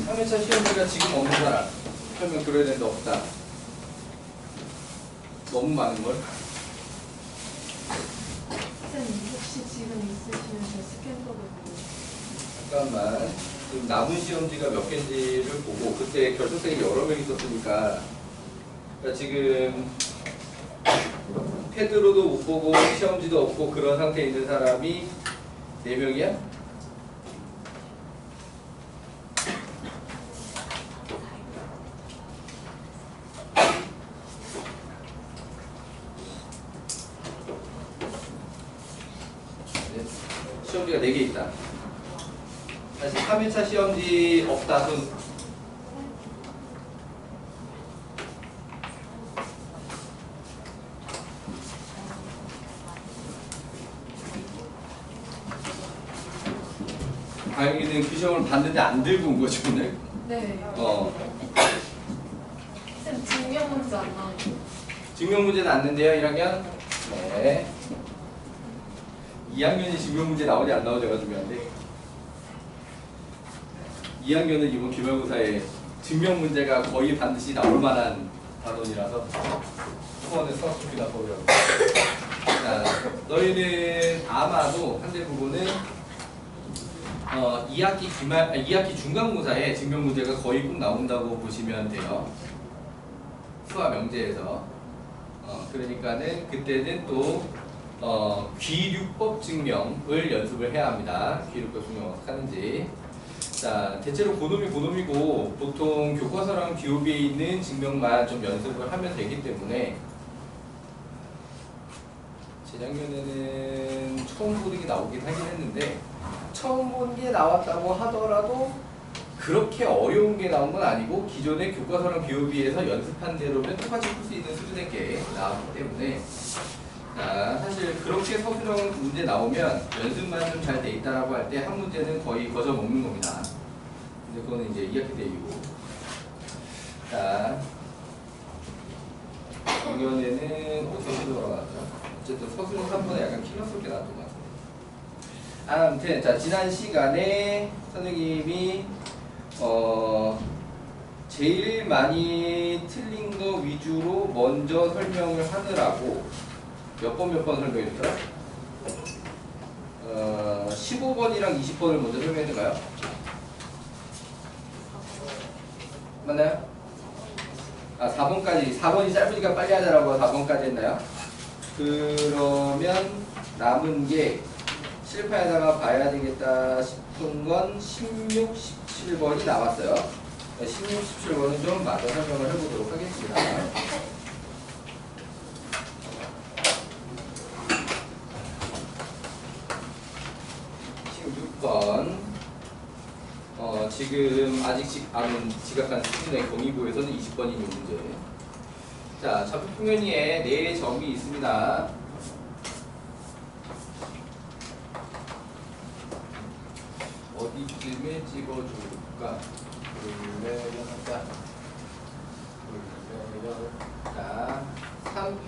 3회차 시험지가 지금 없는 사람 설명 들어야 되는데 없다. 너무 많은 걸. 선생님 혹시 지금 있으시면 저 스캔버그 잠깐만. 지금 남은 시험지가 몇 개인지를 보고 그때 결석생이 여러 명 있었으니까 그러니까 지금 패드로도 못 보고 시험지도 없고 그런 상태에 있는 사람이 4명이야? 시험지가 4개 있다. 다시 3회차 시험지 없다 손. 다행히는 그 시험을 봤는데 안 들고 온 거지 오늘. 네. 쌤 증명 문제 안 나오죠? 증명 문제는 안 는데요 1학년? 네. 2학년이 증명 문제 나오지 안 나오지가 중요한데 2학년은 이번 기말고사에 증명 문제가 거의 반드시 나올 만한 단원이라서 수원의 수학수기 나보려고. 자, 너희는 아마도 한대 부분은 2학기 중간고사에 증명 문제가 거의 꼭 나온다고 보시면 돼요. 수학 명제에서. 그러니까는 그때는 또 귀류법 증명을 연습을 해야 합니다. 귀류법 증명 어떻게 하는지. 자, 대체로 고놈이고 보통 교과서랑 기호비에 있는 증명만 좀 연습을 하면 되기 때문에 재작년에는 처음 보는 게 나오긴 하긴 했는데 처음 본 게 나왔다고 하더라도 그렇게 어려운 게 나온 건 아니고 기존의 교과서랑 기호비에서 연습한 대로면 똑같이 풀 수 있는 수준의 게 나왔기 때문에 자, 사실 그렇게 서술형 문제 나오면 연습만 좀 잘 돼 있다라고 할 때 한 문제는 거의 거저 먹는 겁니다. 근데 그거는 이제 2학기 때 이후고. 자, 작년에는 어떻게 돌아갔죠? 어쨌든 서술형 3번에 약간 킬러스럽게 나왔던 것 같아요. 아무튼 자, 지난 시간에 선생님이 제일 많이 틀린 거 위주로 먼저 설명을 하느라고 몇 번 설명했더라? 15번이랑 20번을 먼저 설명했는가요? 맞나요? 4번까지 4번이 짧으니까 빨리 하자라고 4번까지 했나요? 그러면 남은 게 실파에다가 봐야 되겠다 싶은 건 16, 17번이 남았어요. 16, 17번은 좀 마저 설명을 해보도록 하겠습니다. 16번 지금 아직 안 지각한 수준의 경희고에서는 20번이 있는 문제. 자, 좌표 평면위에 4점이 있습니다. 어디쯤에 찍어줄까? 자, 3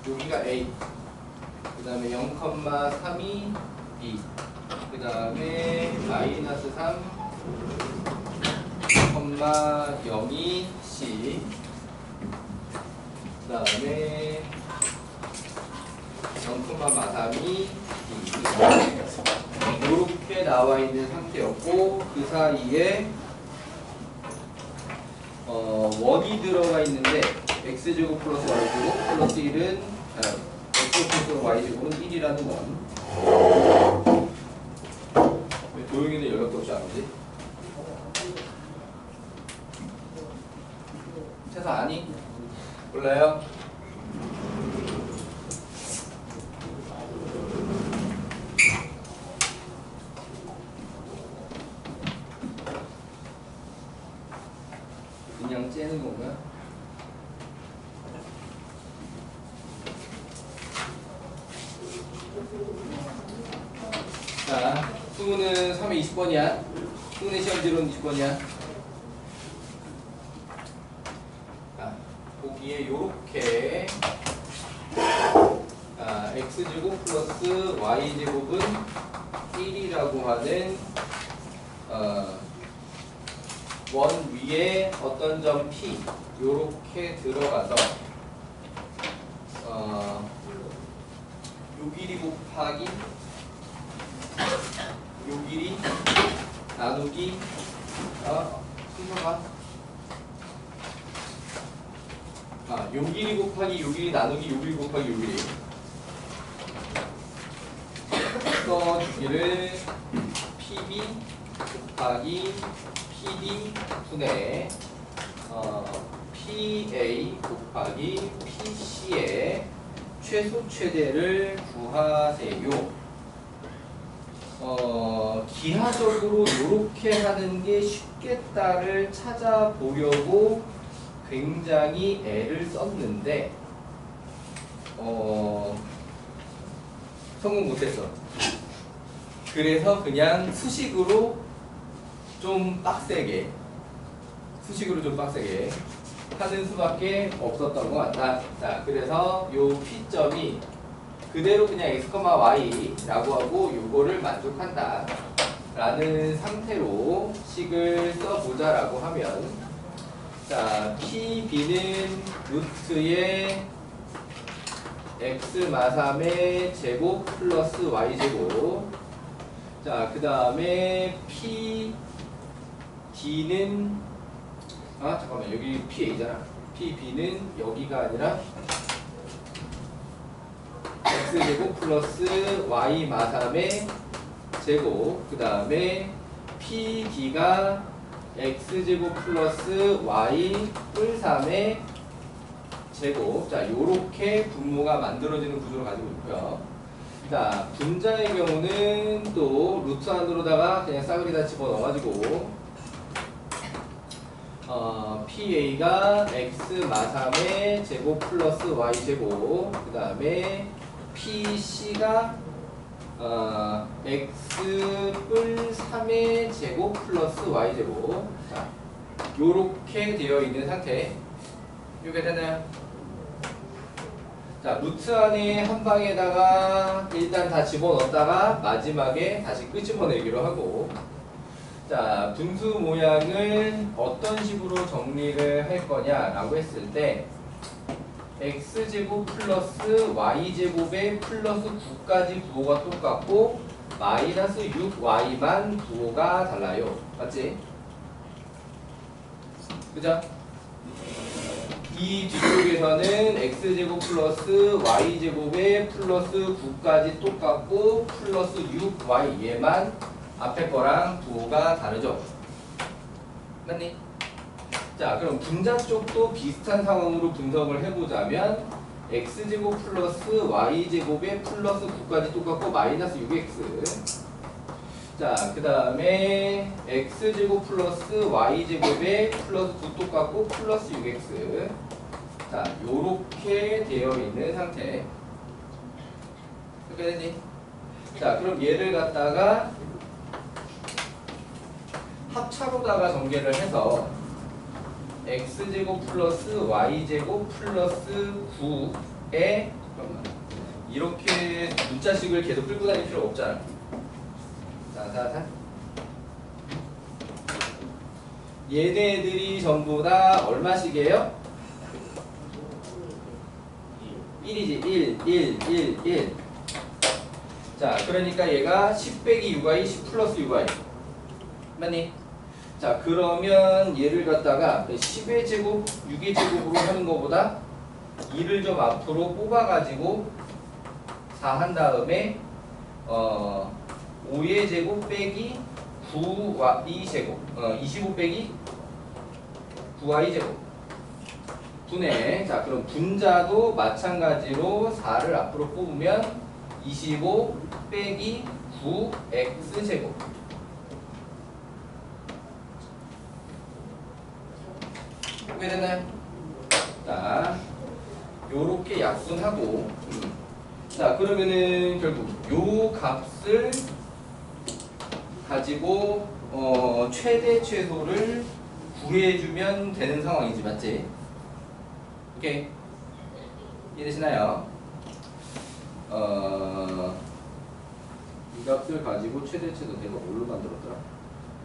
여기가 A, 그 다음에 0,3이 B, 그 다음에 마이너스 3, 0,02 C, 그 다음에 0,43이 D. 이렇게 나와 있는 상태였고 그 사이에 원이 들어가 있는데 x제곱 플러스 y제곱 플러스 1은 x 플러스 y제곱은 1이라는 원. 왜 도형이는 연락도 없이 안 오지? 채서 아니? 몰라요? 그냥 째는 건가요? 자, 수는 3에 20번이야. 수의 시험지로는 20번이야. 보기에 요렇게 x제곱 플러스 y제곱은 1이라고 하는 원 위에 어떤 점 P 요렇게 들어가서 요 길이 곱하기 요 길이 나누기 순서가 요 길이 곱하기 요 길이 나누기 요 길이 곱하기 요 길이 써주기를 PB 곱하기 PD 분의 PA 곱하기 PC의 최소 최대를 구하세요. 기하적으로 이렇게 하는 게 쉽겠다를 찾아보려고 굉장히 애를 썼는데 성공 못했어. 그래서 그냥 수식으로 좀 빡세게 하는 수밖에 없었던 것 같다. 자, 그래서 요 P점이 그대로 그냥 x, y라고 하고 요거를 만족한다 라는 상태로 식을 써보자라고 하면 자, PB는 루트의 x 마삼의 제곱 플러스 y제곱 자, 그 다음에 PD는 잠깐만 여기 PA잖아. PB는 여기가 아니라 x제곱 플러스 y 마삼의 제곱 그 다음에 PD가 x제곱 플러스 y 뿔3의 제곱 자 요렇게 분모가 만들어지는 구조를 가지고 있고요. 자 분자의 경우는 또 루트 안으로다가 그냥 싸그리다 집어넣어가지고 PA가 x 마삼의 제곱 플러스 y 제곱 그 다음에 PC가 x 뿔 3의 제곱 플러스 y 제곱 자 요렇게 되어 있는 상태. 이렇게 되나요? 자 루트 안에 한 방에다가 일단 다 집어넣었다가 마지막에 다시 끄집어내기로 하고 자 분수 모양을 어떤 식으로 정리를 할 거냐라고 했을 때 x제곱 플러스 y제곱의 플러스 9까지 부호가 똑같고 마이너스 6y만 부호가 달라요. 맞지? 그죠? 이 뒤쪽에서는 x제곱 플러스 y제곱의 플러스 9까지 똑같고 플러스 6y 얘만 앞에 거랑 부호가 다르죠? 맞니? 자 그럼 분자 쪽도 비슷한 상황으로 분석을 해보자면 x제곱 플러스 y제곱의 플러스 9까지 똑같고 마이너스 6x 자 그 다음에 x제곱 플러스 y제곱의 플러스 9 똑같고 플러스 6x 자 요렇게 되어 있는 상태. 이렇게 되니? 자 그럼 얘를 갖다가 합차로다가 전개를 해서 x제곱 플러스 y제곱 플러스 9에 이렇게 문자식을 계속 끌고 다닐 필요 없잖아. 자. 얘네들이 전부 다 얼마씩이에요? 1이지. 1. 자 그러니까 얘가 10 빼기 6y 10 플러스 6y 맞니? 자 그러면 얘를 갖다가 10의 제곱 6의 제곱으로 하는 것보다 2를 좀 앞으로 뽑아가지고 4 한 다음에 5의 제곱 빼기 9y 제곱 25 빼기 9y 제곱 분해. 자 그럼 분자도 마찬가지로 4를 앞으로 뽑으면 25 빼기 9x 제곱 보게 되나요? 자 요렇게 약분하고 자 그러면은 결국 요 값을 가지고 최대 최소를 구해주면 되는 상황이지 맞지? 오케이 이해되시나요? 이 값을 가지고 최대치도 내가 뭘로 만들었더라?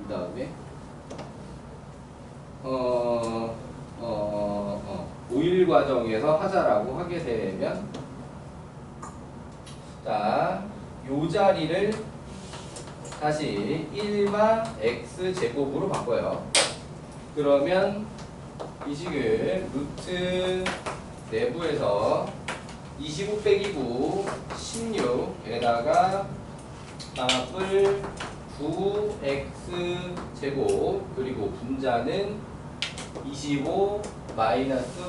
이 다음에 오일 과정에서 하자라고 하게 되면 자, 요 자리를 다시 1마 x제곱으로 바꿔요. 그러면 이 식을 루트 내부에서 25 빼기 9 16에다가 값을 9x제곱 그리고 분자는 25 마이너스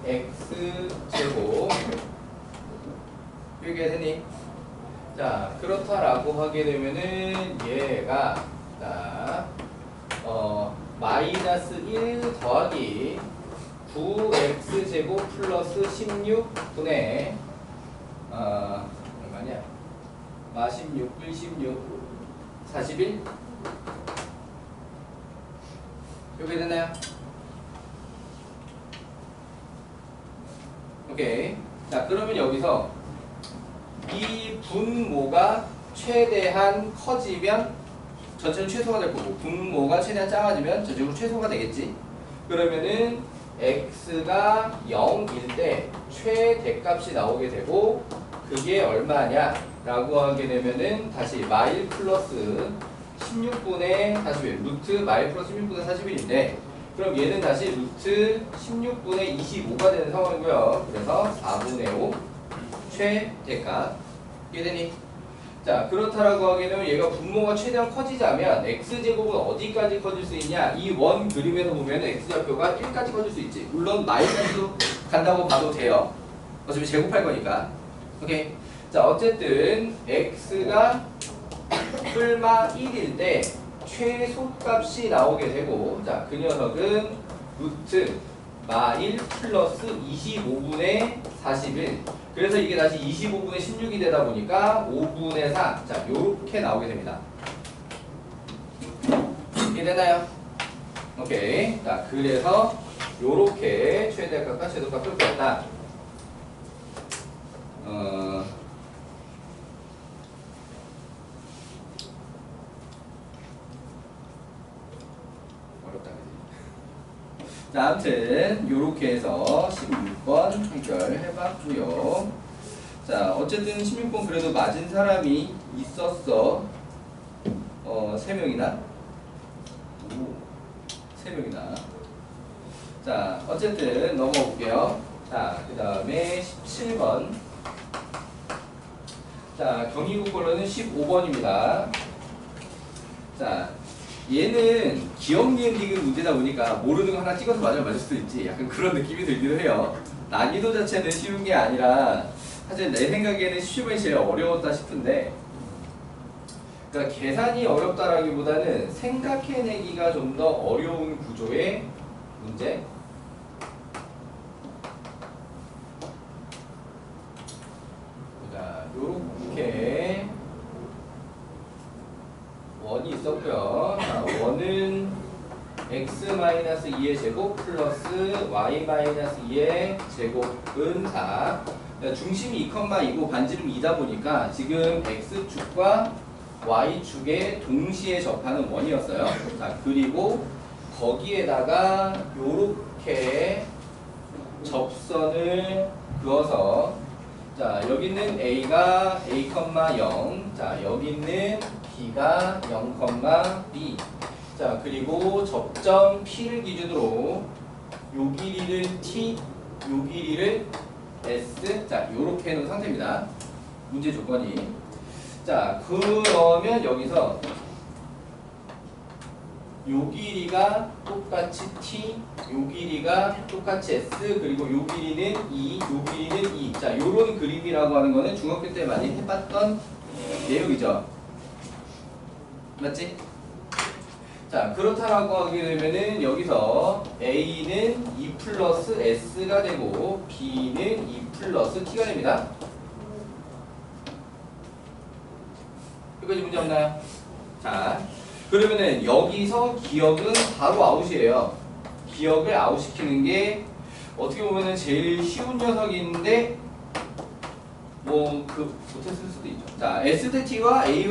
9x제곱 이렇게 되니? 자, 그렇다라고 하게 되면은 얘가 자, 마이너스 1 더하기 9x제곱 플러스 16분의 얼마냐? 마 16, 1, 16, 41 이렇게 되나요? 오케이. 자, 그러면 여기서 이 분모가 최대한 커지면 전체는 최소가 될 거고 분모가 최대한 작아지면 전체적으로 최소가 되겠지. 그러면은 x가 0일 때 최대값이 나오게 되고 그게 얼마냐 라고 하게 되면은 다시 마일 플러스 16분의 41 루트 마일 플러스 16분의 41인데 그럼 얘는 다시 루트 16분의 25가 되는 상황이고요. 그래서 4분의 5 최대값 이해되니? 자, 그렇다라고 하게 되면 얘가 분모가 최대한 커지자면 x제곱은 어디까지 커질 수 있냐? 이 원 그림에서 보면 x좌표가 1까지 커질 수 있지. 물론 마이너스로 간다고 봐도 돼요. 어차피 제곱할 거니까. 오케이. 자, 어쨌든 x가 뿔마 1일 때 최소값이 나오게 되고 자, 그 녀석은 루트 마1 플러스 25분의 41 그래서 이게 다시 25분의 16이 되다 보니까 5분의 4 자, 요렇게 나오게 됩니다. 이해되나요? 오케이. 자, 그래서 요렇게 최대값과 최소값을 구했다. 자, 아무튼 요렇게 해서 16번 해결해봤고요. 자, 어쨌든 16번 그래도 맞은 사람이 있었어. 3명이나? 3명이나. 자, 어쨌든 넘어가 볼게요. 자, 그 다음에 17번. 자, 경희국 걸로는 15번입니다. 자, 얘는 기억, 니은, 디귿 문제다 보니까 모르는 거 하나 찍어서 맞을 수도 있지. 약간 그런 느낌이 들기도 해요. 난이도 자체는 쉬운 게 아니라 사실 내 생각에는 10번이 제일 어려웠다 싶은데 그러니까 계산이 어렵다라기보다는 생각해내기가 좀 더 어려운 구조의 문제. 자, 요렇게 원이 있었고요. 자, 원은 x-2의 제곱 플러스 y-2의 제곱은 4. 중심이 2,2고 반지름이 2다 보니까 지금 x축과 y축에 동시에 접하는 원이었어요. 자, 그리고 거기에다가 요렇게 접선을 그어서 자, 여기는 a가 a,0 자, 여기는 b가 0,b 자, 그리고 접점 p를 기준으로 요 길이를 t, 요 길이를 s 자, 요렇게 해놓은 상태입니다. 문제 조건이 자, 그러면 여기서 요 길이가 똑같이 t, 요 길이가 똑같이 s, 그리고 요 길이는 2, 요 길이는 2. 자, 요런 그림이라고 하는 거는 중학교 때 많이 해봤던 내용이죠. 맞지? 자, 그렇다라고 하게 되면은 여기서 a는 2 플러스 s가 되고 b는 2 플러스 t가 됩니다. 여기까지 문제 없나요? 자, 그러면은 여기서 기억은 바로 아웃이에요. 기억을 아웃시키는 게 어떻게 보면은 제일 쉬운 녀석인데 뭐 못했을 수도 있죠. 자, S 대 T와 A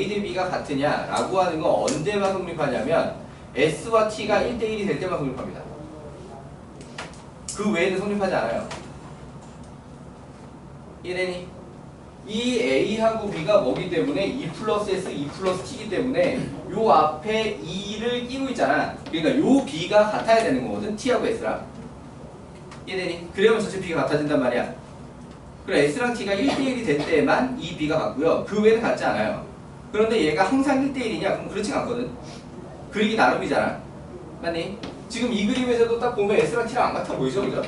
대 B가 같으냐라고 하는 건 언제만 성립하냐면 S와 T가 1대1이 될 때만 성립합니다. 그 외에는 성립하지 않아요. 이해되니? 이 A하고 B가 뭐기 때문에 2 플러스 S, 2 플러스 T이기 때문에 요 앞에 2를 끼고 있잖아. 그러니까 요 B가 같아야 되는 거거든. T하고 S랑. 이해되니? 그러면 전체 B가 같아진단 말이야. 그래 S랑 T가 1대1이 될 때만 이 B가 같고요. 그 외에는 같지 않아요. 그런데 얘가 항상 1대1이냐? 그럼 그렇지가 않거든. 그리기 나름이잖아. 맞니? 지금 이 그림에서도 딱 보면 S랑 T랑 안 같아 보이죠? 그죠?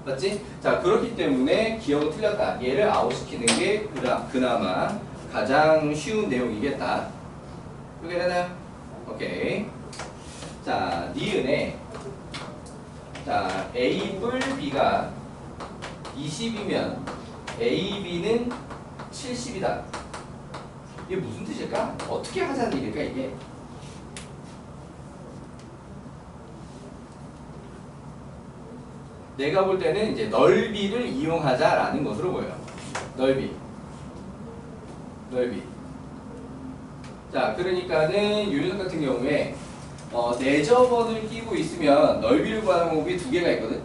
맞지? 자, 그렇기 때문에 기억은 틀렸다. 얘를 아웃시키는 게 그나마 가장 쉬운 내용이겠다. 이렇게 되나요? 오케이. 자, 니은에 자, A 뿔 B가 20이면 A, B는 70이다. 이게 무슨 뜻일까? 어떻게 하자는 일일까 이게? 내가 볼 때는 이제 넓이를 이용하자라는 것으로 보여요. 넓이. 자, 그러니까는 요 녀석 같은 경우에 내접원을 끼고 있으면 넓이를 구하는 방법이 두 개가 있거든.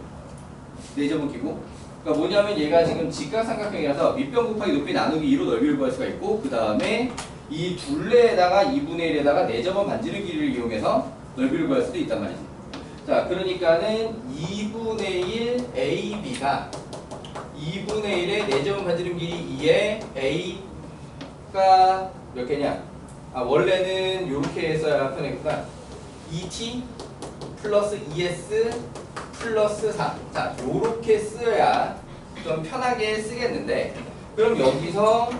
내접원 끼고. 그러니까 뭐냐면 얘가 지금 직각삼각형이라서 밑변 곱하기 높이 나누기 2로 넓이를 구할 수가 있고, 그 다음에 이 둘레에다가 2분의 1에다가 내접원 반지름 길이를 이용해서 넓이를 구할 수도 있단 말이지. 자, 그러니까는 2분의 1 AB가 2분의 1의 내접원 반지름 길이 2에 A가 몇 개냐? 원래는 이렇게 써야 편하니까 2T 플러스 2S 플러스 4. 자, 요렇게 써야 좀 편하게 쓰겠는데, 그럼 여기서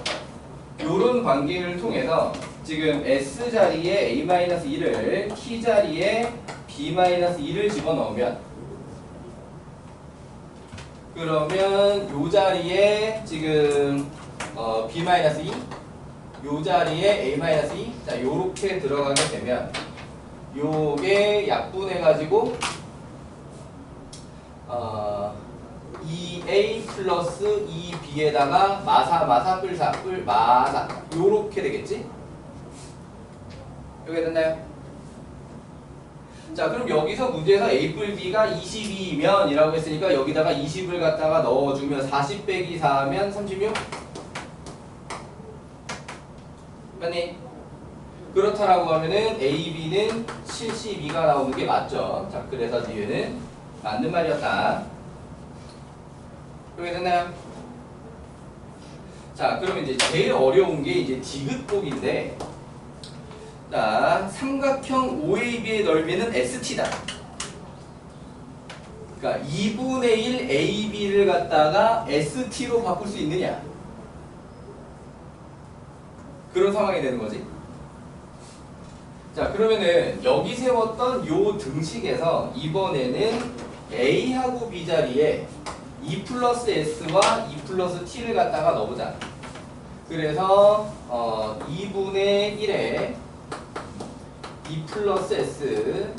요런 관계를 통해서 지금 S 자리에 A-1을 T 자리에 B-1을 집어넣으면, 그러면 요 자리에 지금 B-2, 요 자리에 A-2, 자, 요렇게 들어가게 되면 요게 약분해가지고 2A 플러스 2B에다가 마사 요렇게 되겠지? 여기 됐나요? 자, 그럼 여기서 문제에서 A 뿔 B가 22면 이라고 했으니까 여기다가 20을 갖다가 넣어주면 40 빼기 4면 36? 맞니? 그렇다라고 하면은 A, B는 72가 나오는 게 맞죠? 자, 그래서 뒤에는 맞는 말이었다. 그렇게 됐나요? 자, 그러면 이제 제일 어려운 게 이제 디귿복인데, 자, 삼각형 OAB의 넓이는 ST다. 그러니까 2분의 1 AB를 갖다가 ST로 바꿀 수 있느냐? 그런 상황이 되는 거지. 자, 그러면은 여기 세웠던 요 등식에서 이번에는 A하고 B 자리에 2 플러스 S와 2 플러스 T를 갖다가 넣어보자. 그래서 2분의 1에 2 플러스 S,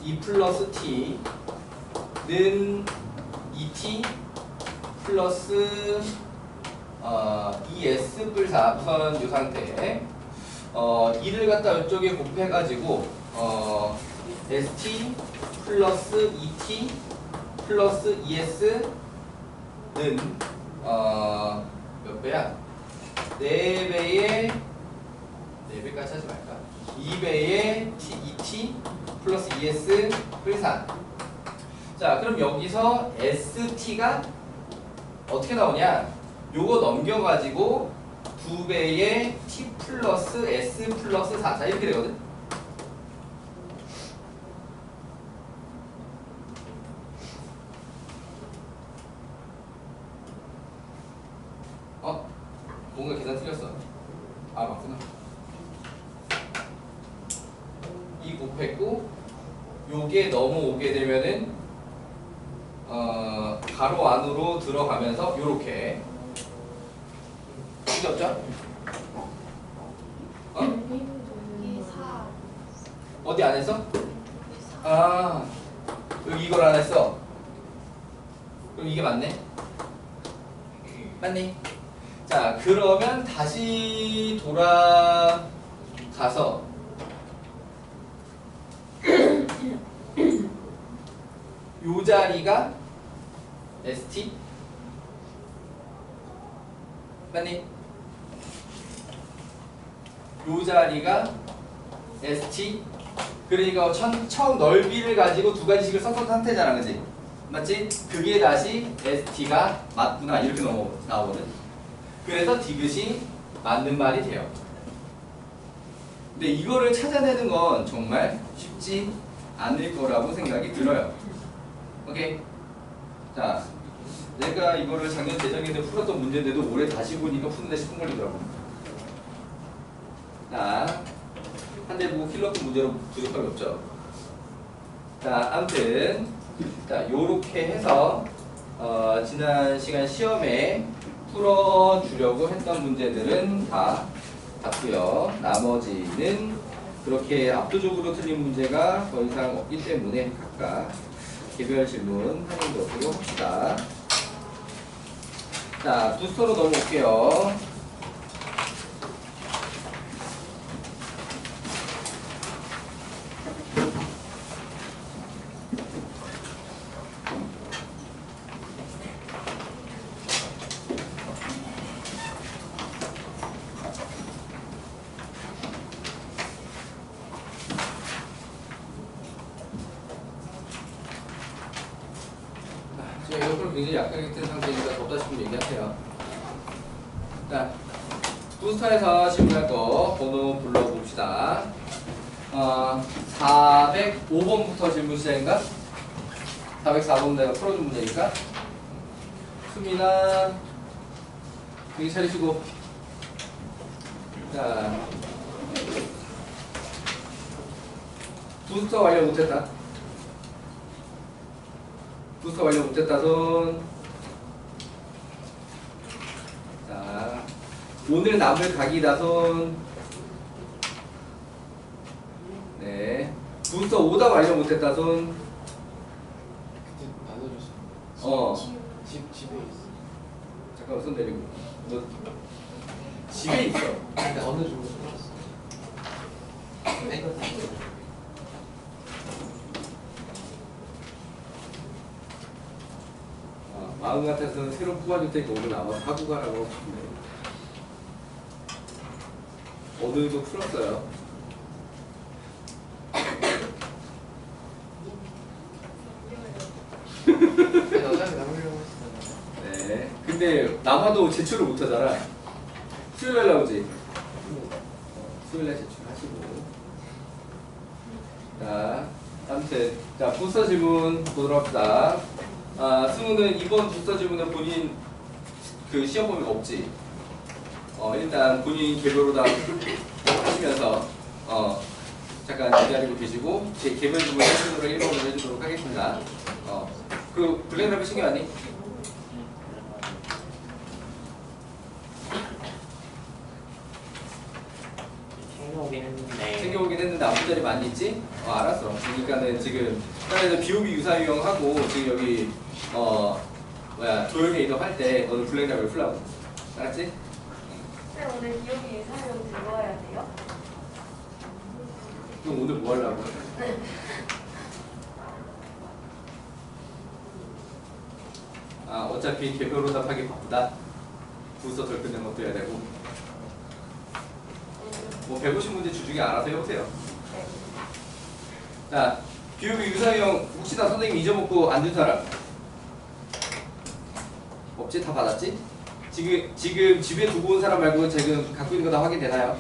2 플러스 T는 2T 플러스 2S 뿔 4. 우선 이 상태 2를 갖다 이쪽에 곱해가지고 ST 플러스 2T 플러스 2S는 몇 배야? 4배의 4배까지 하지 말까? 2배의 2T 플러스 2S 뿔 4. 자, 그럼 여기서 ST가 어떻게 나오냐? 요거 넘겨가지고 2배의 T 플러스 S 플러스 4. 자, 이렇게 되거든. 뭔가 계산 틀렸어. 맞구나. 이 곱했고 요게 넘어오게 되면은 가로 안으로 들어가면서 요렇게 틀렸죠? 이게 4. 어디 안 했어? 여기 이걸 안 했어. 그럼 이게 맞네? 맞니? 자, 그러면 다시 돌아가서 요 자리가 ST? 맞니? 요 자리가 ST? 그러니까 청 넓이를 가지고 두 가지씩을 썼던 상태잖아, 그지? 맞지? 그게 다시 ST가 맞구나 이렇게 나오거든. 그래서 디귿이 맞는 말이 돼요. 근데 이거를 찾아내는 건 정말 쉽지 않을 거라고 생각이 들어요. 오케이? 자, 내가 이거를 작년 재작년에 풀었던 문제인데도 올해 다시 보니까 푸는데 10분 걸리더라고. 자, 한 대 보고 킬러급 문제로 부족함이 없죠. 자, 아무튼 자, 요렇게 해서 지난 시간 시험에 풀어주려고 했던 문제들은 다 봤고요. 나머지는 그렇게 압도적으로 틀린 문제가 더 이상 없기 때문에 각각 개별 질문 확인하도록 합시다. 자, 부스터로 넘어올게요. 제가 에어컨을 굉장히 약하게 뜬 상태니까 덥다 싶으면 얘기하세요. 자, 부스터에서 질문할 거 번호 불러봅시다. 405번부터 질문 시작인가? 404번 내가 풀어준 문제니까. 수민아, 여기 차리시고. 자, 부스터 완료 못했다. 부스터 완료 못했다 손. 자, 오늘 남을 각이다 손. 네. 부스터 오답 완료 못했다 손. 그때 나눠줬어. 집에 있어. 잠깐만 손 내리고. 너 집에 있어. 근데 어느 정도 풀었어? 마음 같아서는 새로 뽑아줄 테니까 오늘 나와서 하고 가라고 하고 싶은데 어느 정도 풀었어요. 어차피 남으려고 했어. 네. 근데 남아도 제출을 못하잖아. 수요일날 나오지? 수요일날 제출하시고. 자, 아무튼 자 부스터 질문 보도록 합시다. 승우는 이번 부스터 질문은 본인 그 시험 범위가 없지. 일단 본인 개별로 다 하시면서 잠깐 기다리고 계시고 제 개별 질문 해주도록 1번으로 해주도록 하겠습니다. 그 블랙랩을 신경하니? 챙겨오긴 했는데. 챙겨오긴 했는데 아무 자리 많이 있지? 알았어. 그러니까는 지금 땅에서 비오비 유사유형하고 지금 여기 조용히 이동할 때 너는 블랙랩을 풀라고. 알았지? 네, 오늘 기억이 사용 들어와야 돼요? 그럼 오늘 뭐 하려고? 어차피 개별 오답하기 바쁘다. 부서 덜 끝낸 것도 해야 되고. 뭐 150문제 주중에 알아서 해보세요. 자, 비오비 유사형 혹시나 선생님 잊어먹고 안 준 사람? 없지? 다 받았지? 지금 집에 두고 온 사람 말고 지금 갖고 있는 거 다 확인되나요?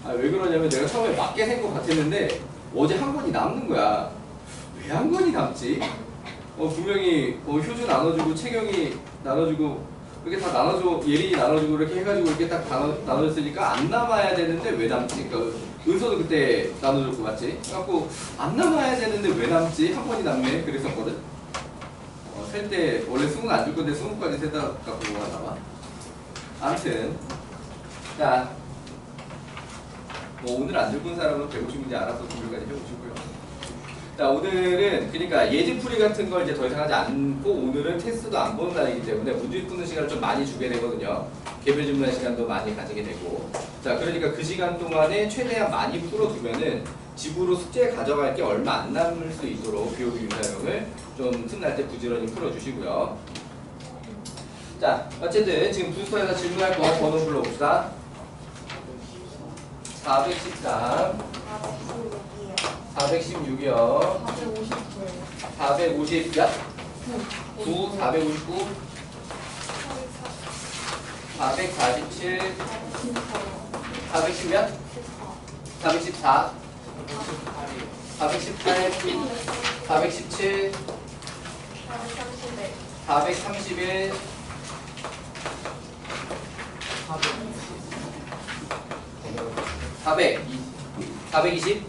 왜 그러냐면 내가 처음에 맞게 센 것 같았는데 어제 한 권이 남는 거야. 왜 한 권이 남지? 분명히 효주 나눠주고 채경이 나눠주고 이렇게 다 나눠줘, 예린이 나눠주고 이렇게 해가지고 이렇게 딱 나눠줬으니까 안 남아야 되는데 왜 남지? 그러니까 은서도 그때 나눠줬고 맞지? 그래갖고 안 남아야 되는데 왜 남지? 한 번이 남네 그랬었거든? 셀 때 원래 승우는 안 줄 건데 승우까지 세다 갖고 왔나 봐. 아무튼 자, 오늘 안 줄 건 사람은 150문제 알아서 금요일까지 해보시고요. 자, 오늘은 그러니까 예제풀이 같은 걸 이제 더 이상 하지 않고 오늘은 테스트도 안 보는 날이기 때문에 문제 푸는 시간을 좀 많이 주게 되거든요. 개별 질문할 시간도 많이 가지게 되고. 자, 그러니까 그 시간 동안에 최대한 많이 풀어두면은 집으로 숙제 가져갈 게 얼마 안 남을 수 있도록 BOB 유사형을 좀 틈날 때 부지런히 풀어주시고요. 자, 어쨌든 지금 부스터에서 질문할 거 번호 불러봅시다. 413, 416이요. 450 몇? 9, 459, 447, 410 몇? 414, 418, 417, 431, 400, 420,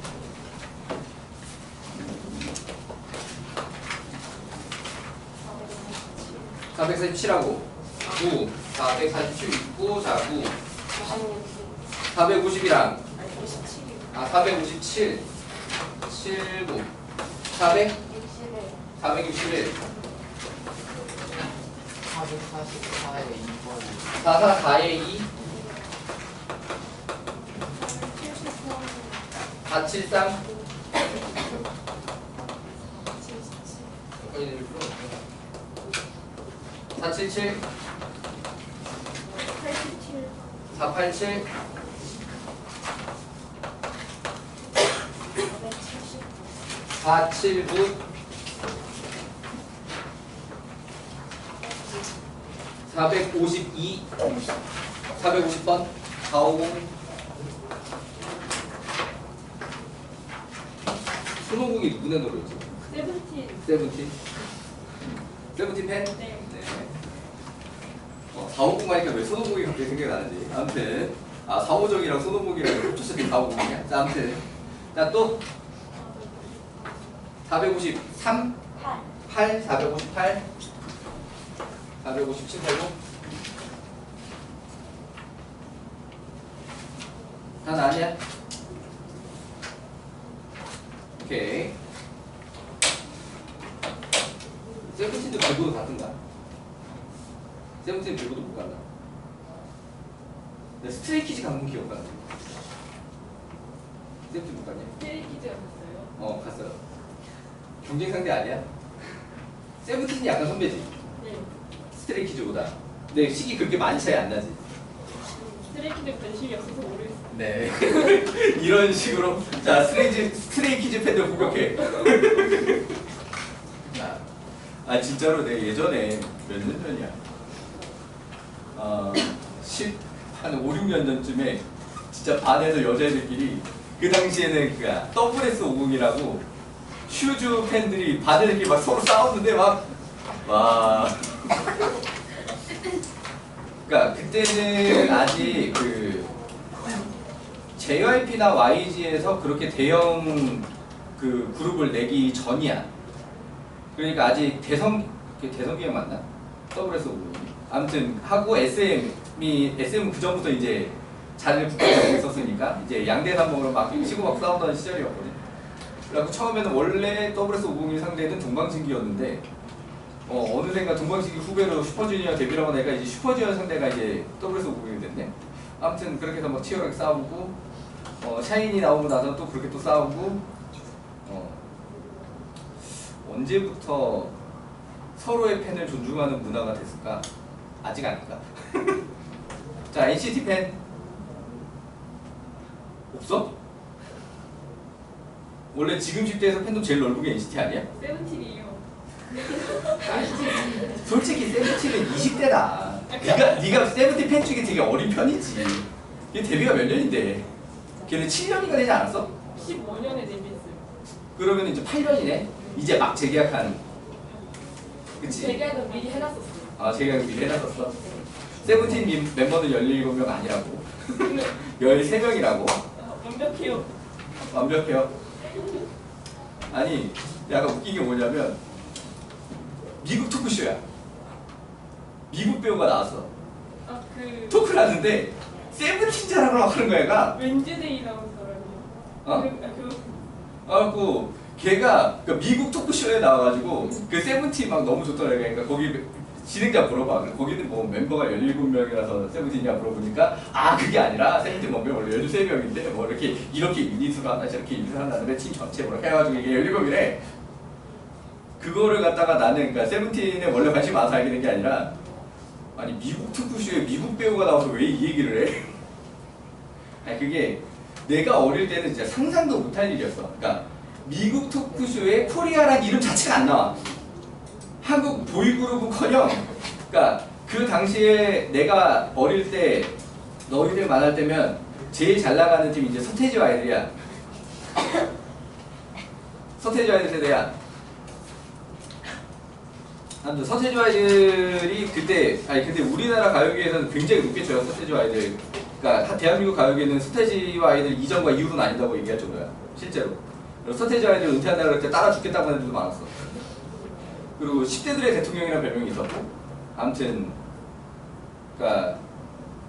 447하고 9, 447 있고 자 9, 450이랑 457, 79, 400, 461, 444에 2번 444에 2, 473, 477, 487, 479, 452, 450번, 450. 손오공이 누구네 노래지? 세븐틴. 세븐틴 팬? 네. 450 하니까 왜 손오공이 갑자기 생각이 나는지. 아무튼 4호적이랑 손오공이랑 합쳐서 450이야. 자, 아무튼 자, 또 453, 8, 458, 457 되고 다 나냐? 오케이. 세븐틴도 빌보드 같은가? 세븐틴 빌보드 못 갔나? 내 스트레이키즈 간 건 기억나. 세븐틴 못 갔냐? 갔어요. 경쟁 상대 아니야? 세븐틴이 약간 선배지? 스트레이키즈보다. 근데 시기 그렇게 많이 차이 안 나지? 관심이 없어서 모르겠어요. 네. 이런 식으로 자 스트레이키즈 팬들 공격해. 진짜로 내 예전에 몇 년 전이야? 한 5, 6년 전쯤에 진짜 반에서 여자애들끼리 그 당시에는 WS50이라고 슈즈 팬들이 반애들끼리 막 서로 싸웠는데 와. 그러니까 그때는 아직 JYP나 YG에서 그렇게 대형 그룹을 내기 전이야. 그러니까 아직 대성기획 맞나? WS50. 아무튼 하고 SM은 그 전부터 이제 자리를 붙여가고 있었으니까 이제 양대산목으로 막 치고받고 싸우던 시절이었거든. 그래서 처음에는 원래 WS501 상대는 동방신기였는데 어느샌가 동방신기 후배로 슈퍼주니어 데뷔를 하고 나니까 이제 슈퍼주니어 상대가 이제 WS501이 됐네. 아무튼 그렇게 해서 막 치열하게 싸우고 샤이니 나오고 나서 또 그렇게 또 싸우고 언제부터 서로의 팬을 존중하는 문화가 됐을까? 아직 아닐까? 자, NCT 팬 없어? 원래 지금 10대에서 팬도 제일 넓은 게 NCT 아니야? 세븐틴이에요. 솔직히 세븐틴은 20대다. 네가 세븐틴 팬 중에 되게 어린 편이지. 걔 데뷔가 몇 년인데? 걔는 7년인가 되지 않았어? 15년에 데뷔했어요. 그러면 이제 8년이네? 이제 막 재계약한. 그치? 재계약은 미리 해놨었어요. 재계약은 미리 해놨었어. 세븐틴 멤버들 17명 아니라고. 13명이라고. 완벽해요. 완벽해요. 아니, 약간 웃긴 게 뭐냐면 미국 토크쇼야. 미국 배우가 나왔어. 토크를 하는데 세븐틴 자랑을 하는 거야, 얘가. 웬즈데이 나온 사람이요. 그래갖고 걔가 그러니까 미국 토크쇼에 나와가지고 그 세븐틴 막 너무 좋더라고요. 그러니까 거기 진행자 물어봐. 거기는 뭐 멤버가 17명이라서 세븐틴이냐 물어보니까 아 그게 아니라 세븐틴 멤버 원래 13명인데 뭐 이렇게 유닛으로 하나 저렇게 유닛으로 하나 다음에 팀 전체 뭐 해가지고 이게 17명이래. 그거를 갖다가 나는 그러니까 세븐틴에 원래 관심 많아서 알게 된 게 아니라 아니 미국 토크쇼에 미국 배우가 나와서 왜 이 얘기를 해? 아니 그게 내가 어릴 때는 진짜 상상도 못할 일이었어. 그러니까 미국 토크쇼에 코리아란 이름 자체가 안 나와. 한국 보이그룹은커녕, 그러니까 그 당시에 내가 어릴 때 너희들 만날 때면 제일 잘 나가는 팀이 이제 서태지와 아이들이야. 서태지와 아이들 세대야. 아무튼 서태지와 아이들이 그때 우리나라 가요계에서는 굉장히 높게 쳐요. 서태지와 아이들. 그러니까 대한민국 가요계는 서태지와 아이들 이전과 이후는 아니다고 얘기할 정도야. 실제로. 서태지와 아이들 은퇴한다 그럴 때 따라 죽겠다고 하는 애들도 많았어. 그리고 10대들의 대통령이라는 별명이 있었고. 아무튼 그러니까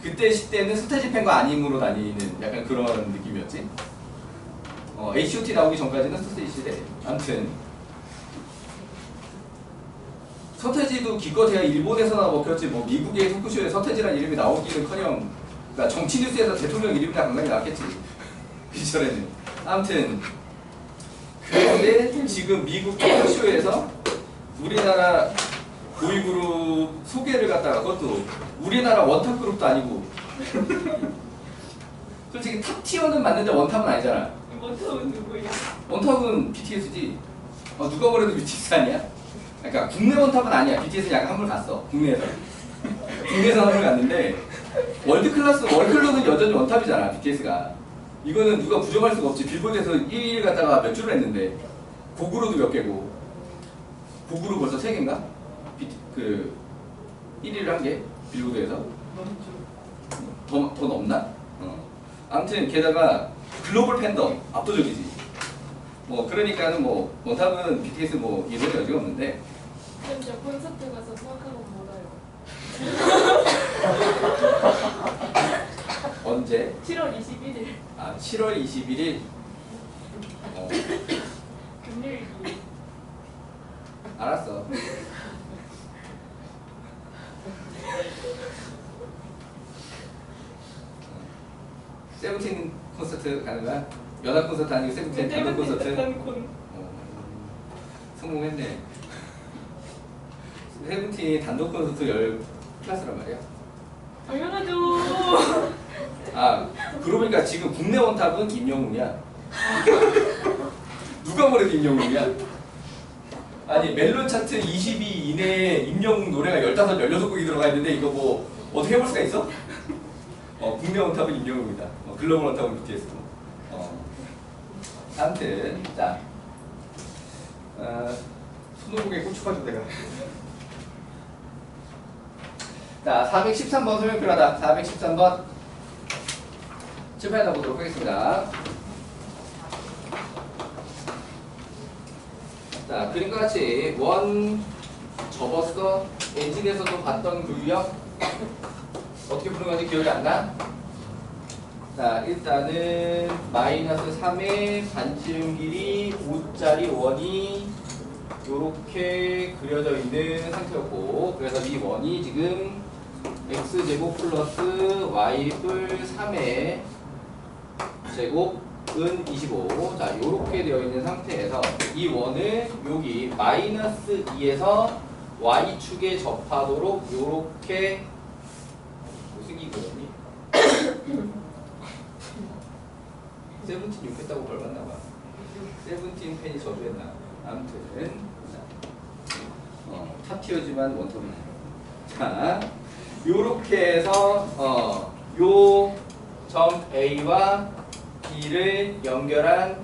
그때 10대는 서태지 팬과 아님으로 다니는 약간 그런 느낌이었지. H.O.T 나오기 전까지는 서태지 시대. 아무튼 서태지도 기껏해야 일본에서나 먹혔지 뭐 미국의 토크쇼에 서태지라는 이름이 나오기는커녕 그러니까 정치 뉴스에서 대통령 이름이나 강당이 나왔겠지. 그 시절에는. 아무튼 그런데 지금 미국 토크쇼에서 우리나라 보이그룹 소개를 갖다가 그것도 우리나라 원탑 그룹도 아니고 솔직히 탑티어는 맞는데 원탑은 아니잖아. 원탑은 누구야? 원탑은 BTS지. 누가 뭐래도 BTS 아니야? 그러니까 국내 원탑은 아니야. BTS는 약간 한물 갔어. 국내에서 한물 갔는데 월드클래스는 여전히 원탑이잖아. BTS가. 이거는 누가 부정할 수가 없지. 빌보드에서 1위 갔다가 몇 주를 했는데 곡으로도 몇 개고 곡으로 벌써 3개인가? 그 1위를 한 게 빌보드에서 더 넘나? 아무튼 게다가 글로벌 팬덤 압도적이지. 뭐 그러니까는 뭐 원탑은 BTS 뭐 이론이 여지가 없는데. 그럼 저 콘서트 가서 수학하고 멀어요. 언제? 7월 21일. 아 7월 21일. 금요일. 알았어. 세븐틴 콘서트 가는 거야? 연합 콘서트 아니고 세븐틴 단독 콘서트? 성공했네. 세븐틴 단독 콘서트 열 클래스란 말이야? 당연하죠. 아, 그러고 보니까 지금 국내 원탑은 임영웅이야. 누가 뭐래도 임영웅이야. 아니 멜론 차트 20위 이내에 임영웅 노래가 15, 16곡이 들어가 있는데 이거 뭐 어떻게 해볼 수가 있어? 국내 원탑은 임영웅이다. 글로벌 원탑은 BTS고. 아무튼 자 손오공에 꽂혀가지고 내가 자 413번 설명 필요하다. 413번 칠판에다 보도록 하겠습니다. 자 그림과 같이 원 접었어. 엔진에서도 봤던 그 유형 어떻게 부르는 건지 기억이 안 나? 자 일단은 마이너스 3의 반지름 길이 5짜리 원이 요렇게 그려져 있는 상태였고, 그래서 이 원이 지금 x제곱 플러스 y뿔 3의 제곱은 25. 자 요렇게 되어 있는 상태에서 이 원을 여기 마이너스 2에서 y축에 접하도록 요렇게 무슨 기구였니? 세븐틴 욕했다고 벌받나봐. 세븐틴 팬이 저주했나. 아무튼 탑티어지만 원톱이네. 자 요렇게 해서 요 점 A와 B를 연결한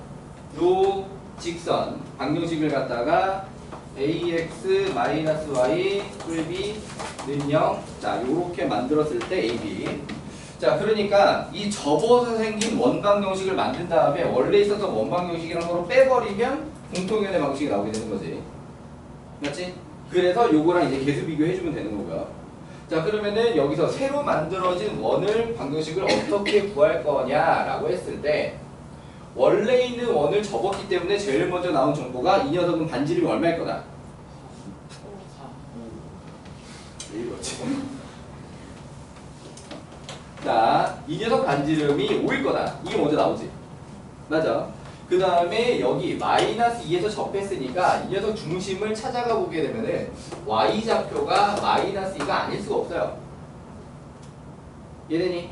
요 직선 방정식을 갖다가 ax-y 뿔b는 0. 자 요렇게 만들었을 때 ab. 자 그러니까 이 접어서 생긴 원방정식을 만든 다음에 원래 있었던 원방정식이랑 서로 빼버리면 공통연의 방식이 나오게 되는 거지. 맞지? 그래서 요거랑 이제 계수 비교해주면 되는 거고요. 자 그러면은 여기서 새로 만들어진 원을 방정식을 어떻게 구할 거냐라고 했을 때 원래 있는 원을 접었기 때문에 제일 먼저 나온 정보가 이 녀석은 반지름이 얼마일 거다. 이거지. 자, 이 녀석 반지름이 5일 거다. 이게 먼저 나오지. 맞아. 그 다음에 여기 마이너스 2에서 접했으니까 이 녀석 중심을 찾아가 보게 되면은 y좌표가 마이너스 2가 아닐 수가 없어요. 이해되니?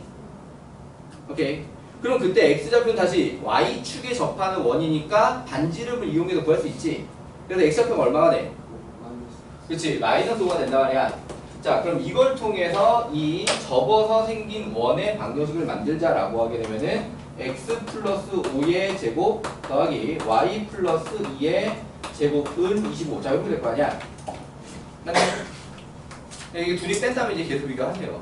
오케이. 그럼 그때 x좌표는 다시 y축에 접하는 원이니까 반지름을 이용해서 구할 수 있지. 그래서 x좌표가 얼마가 돼? 그렇지. 마이너스 5가 된단 말이야. 자, 그럼 이걸 통해서 이 접어서 생긴 원의 방정식을 만들자라고 하게 되면은 x 플러스 5의 제곱 더하기 y 플러스 2의 제곱은 25. 자, 이렇게 될 거 아니야? 맞네? 이게 둘이 뺀다면 이제 계속 비교하세요.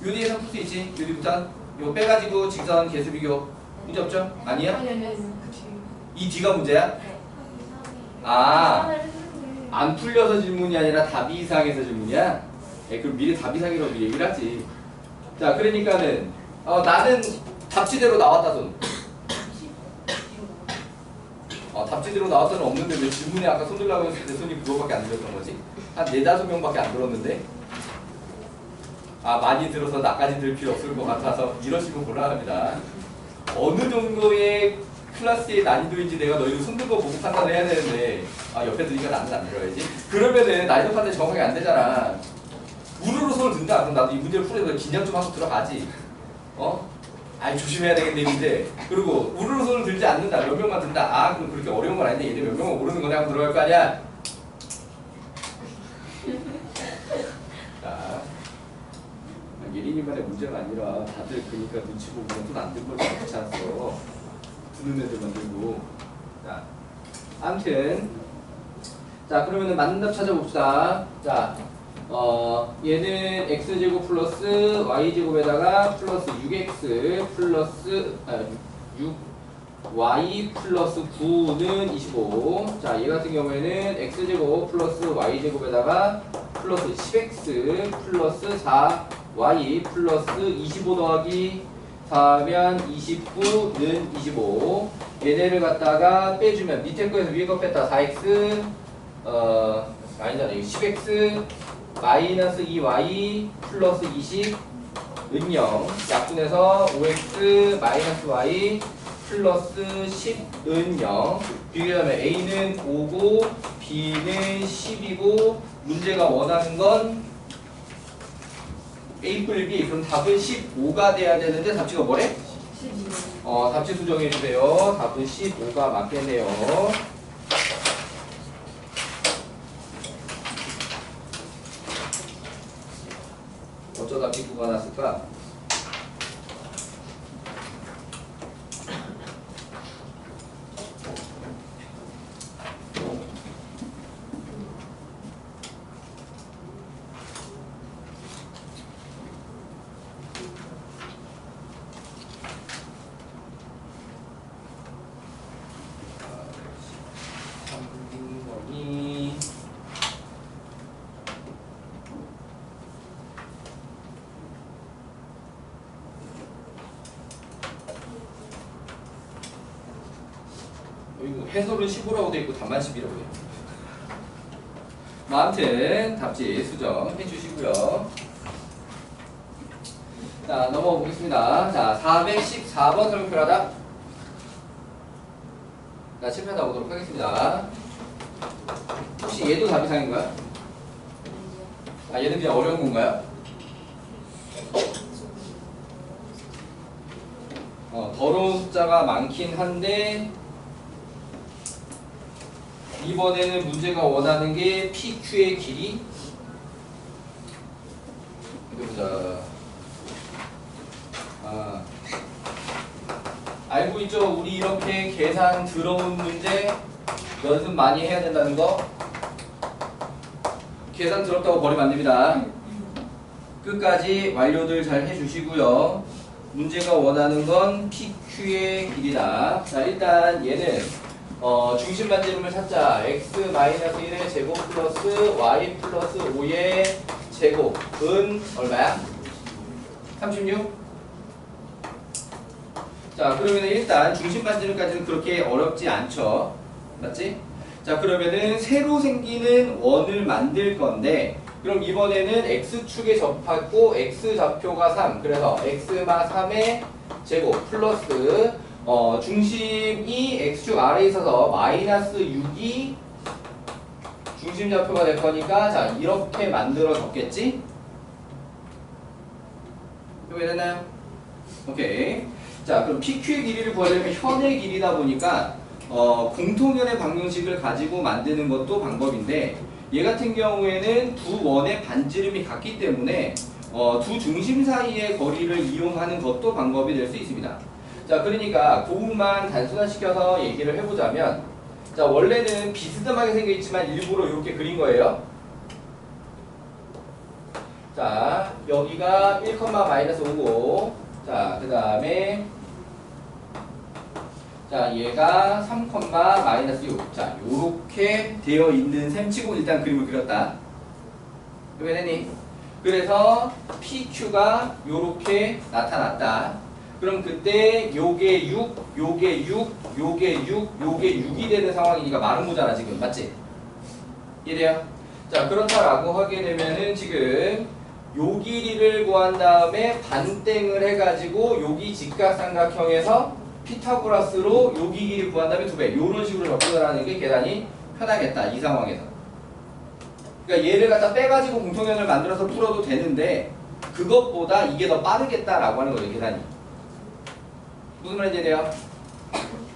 유리에서 풀 수 있지? 유리 부산. 이거 빼가지고 직선 계수 비교. 문제 없죠? 아니야? 아니. 이 뒤가 문제야? 아, 안 풀려서 질문이 아니라 답이 이상해서 질문이야? 그럼 미리 답 이상이라고 미리 얘기를 하지. 자, 그러니까는 나는 답지대로 나왔다 손. 답지대로 나왔다는 없는데 왜 질문에 아까 손 들라고 했을 때 손이 그거밖에 안 들었던 거지? 한 4-5명밖에 안 들었는데? 많이 들어서 나까지 들 필요 없을 것 같아서 이러시면 곤란합니다. 어느 정도의 클래스의 난이도인지 내가 너희들 손 들고 보고 판단을 해야 되는데 옆에 드니까 나는 안 들어야지. 그러면은 난이도 판단이 정확하게 안 되잖아. 우르르 손을 든다. 그럼 나도 이 문제를 풀어서 긴장 좀 하고 들어가지. 조심해야 되겠네 이제. 그리고 우르르 손을 들지 않는다. 몇 명만 든다. 그럼 그렇게 어려운 건 아닌데 얘네 몇 명은 모르는 거네 하고 들어갈 거 아니야. 자, 예린이만의 문제가 아니라 다들 그러니까 눈치 보고 손 안 든 걸 귀찮았어. 드는 애들만 들고. 자, 아무튼 자, 그러면은 맞는 답 찾아봅시다. 자, 얘는 x제곱 플러스 y제곱에다가 플러스 6x 플러스 6y 플러스 9는 25. 자, 얘 같은 경우에는 x제곱 플러스 y제곱에다가 플러스 10x 플러스 4y 플러스 25 더하기 4면 29는 25. 얘네를 갖다가 빼주면 밑에 거에서 위에 거 뺐다 4x 아니잖아. 이거 10x 마이너스 2y 플러스 20은 0. 약분해서 5x 마이너스 y 플러스 10은 0. 비교하면 a는 5고 b는 10이고 문제가 원하는 건 a 뿔 b. 그럼 답은 15가 돼야 되는데 답지가 뭐래? 12. 답지 수정해 주세요. 답은 15가 맞겠네요. 어쩌다 B9가 났을까? 해설은 15라고 되어 있고 답만 10이라고 되어 있고. 아무튼 답지 수정 해주시고요. 자, 넘어가 보겠습니다. 자, 414번 설명 필요하다. 자, 칠판에 보도록 하겠습니다. 혹시 얘도 답 이상인가요? 얘는 그냥 어려운 건가요? 더러운 숫자가 많긴 한데 이번에는 문제가 원하는 게 PQ의 길이. 어디 보자. 알고 있죠? 우리 이렇게 계산 들어온 문제 연습 많이 해야 된다는 거. 계산 들었다고 버리면 안 됩니다. 끝까지 완료들 잘 해주시고요. 문제가 원하는 건 PQ의 길이다. 자, 일단 얘는 중심 반지름을 찾자. x-1의 제곱 플러스 y 플러스 5의 제곱은 얼마야? 36? 자, 그러면 일단 중심 반지름까지는 그렇게 어렵지 않죠. 맞지? 자, 그러면은 새로 생기는 원을 만들 건데, 그럼 이번에는 x축에 접하고 x좌표가 3. 그래서 x마 3의 제곱 플러스 중심이 x축 아래에 있어서 마이너스 6이 중심좌표가 될 거니까 자, 이렇게 만들어졌겠지? 이해됐나요? 오케이. 자, 그럼 PQ의 길이를 구하려면 현의 길이다 보니까 공통연의 방정식을 가지고 만드는 것도 방법인데, 얘 같은 경우에는 두 원의 반지름이 같기 때문에 두 중심 사이의 거리를 이용하는 것도 방법이 될 수 있습니다. 자, 그러니까 그 부분만 단순화시켜서 얘기를 해보자면, 자, 원래는 비스듬하게 생겨있지만 일부러 이렇게 그린 거예요. 자, 여기가 1,-5고, 자, 그 다음에 자, 얘가 3,-6. 자, 요렇게 되어 있는 셈치고 일단 그림을 그렸다. 왜냐니? 그래서 PQ가 요렇게 나타났다. 그럼 그때 요게 6, 요게 6, 요게 6, 요게 6이 되는 상황이니까 마름모잖아 지금. 맞지? 이래요? 자, 그렇다라고 하게 되면은 지금 요 길이를 구한 다음에 반땡을 해가지고 여기 직각삼각형에서 피타고라스로 여기 길이 구한 다음에 2배 이런 식으로 접근을 하는 게 계산이 편하겠다 이 상황에서. 그러니까 얘를 갖다 빼가지고 공통연을 만들어서 풀어도 되는데 그것보다 이게 더 빠르겠다라고 하는 거예요 계산이. 무슨 말인지 이해돼요?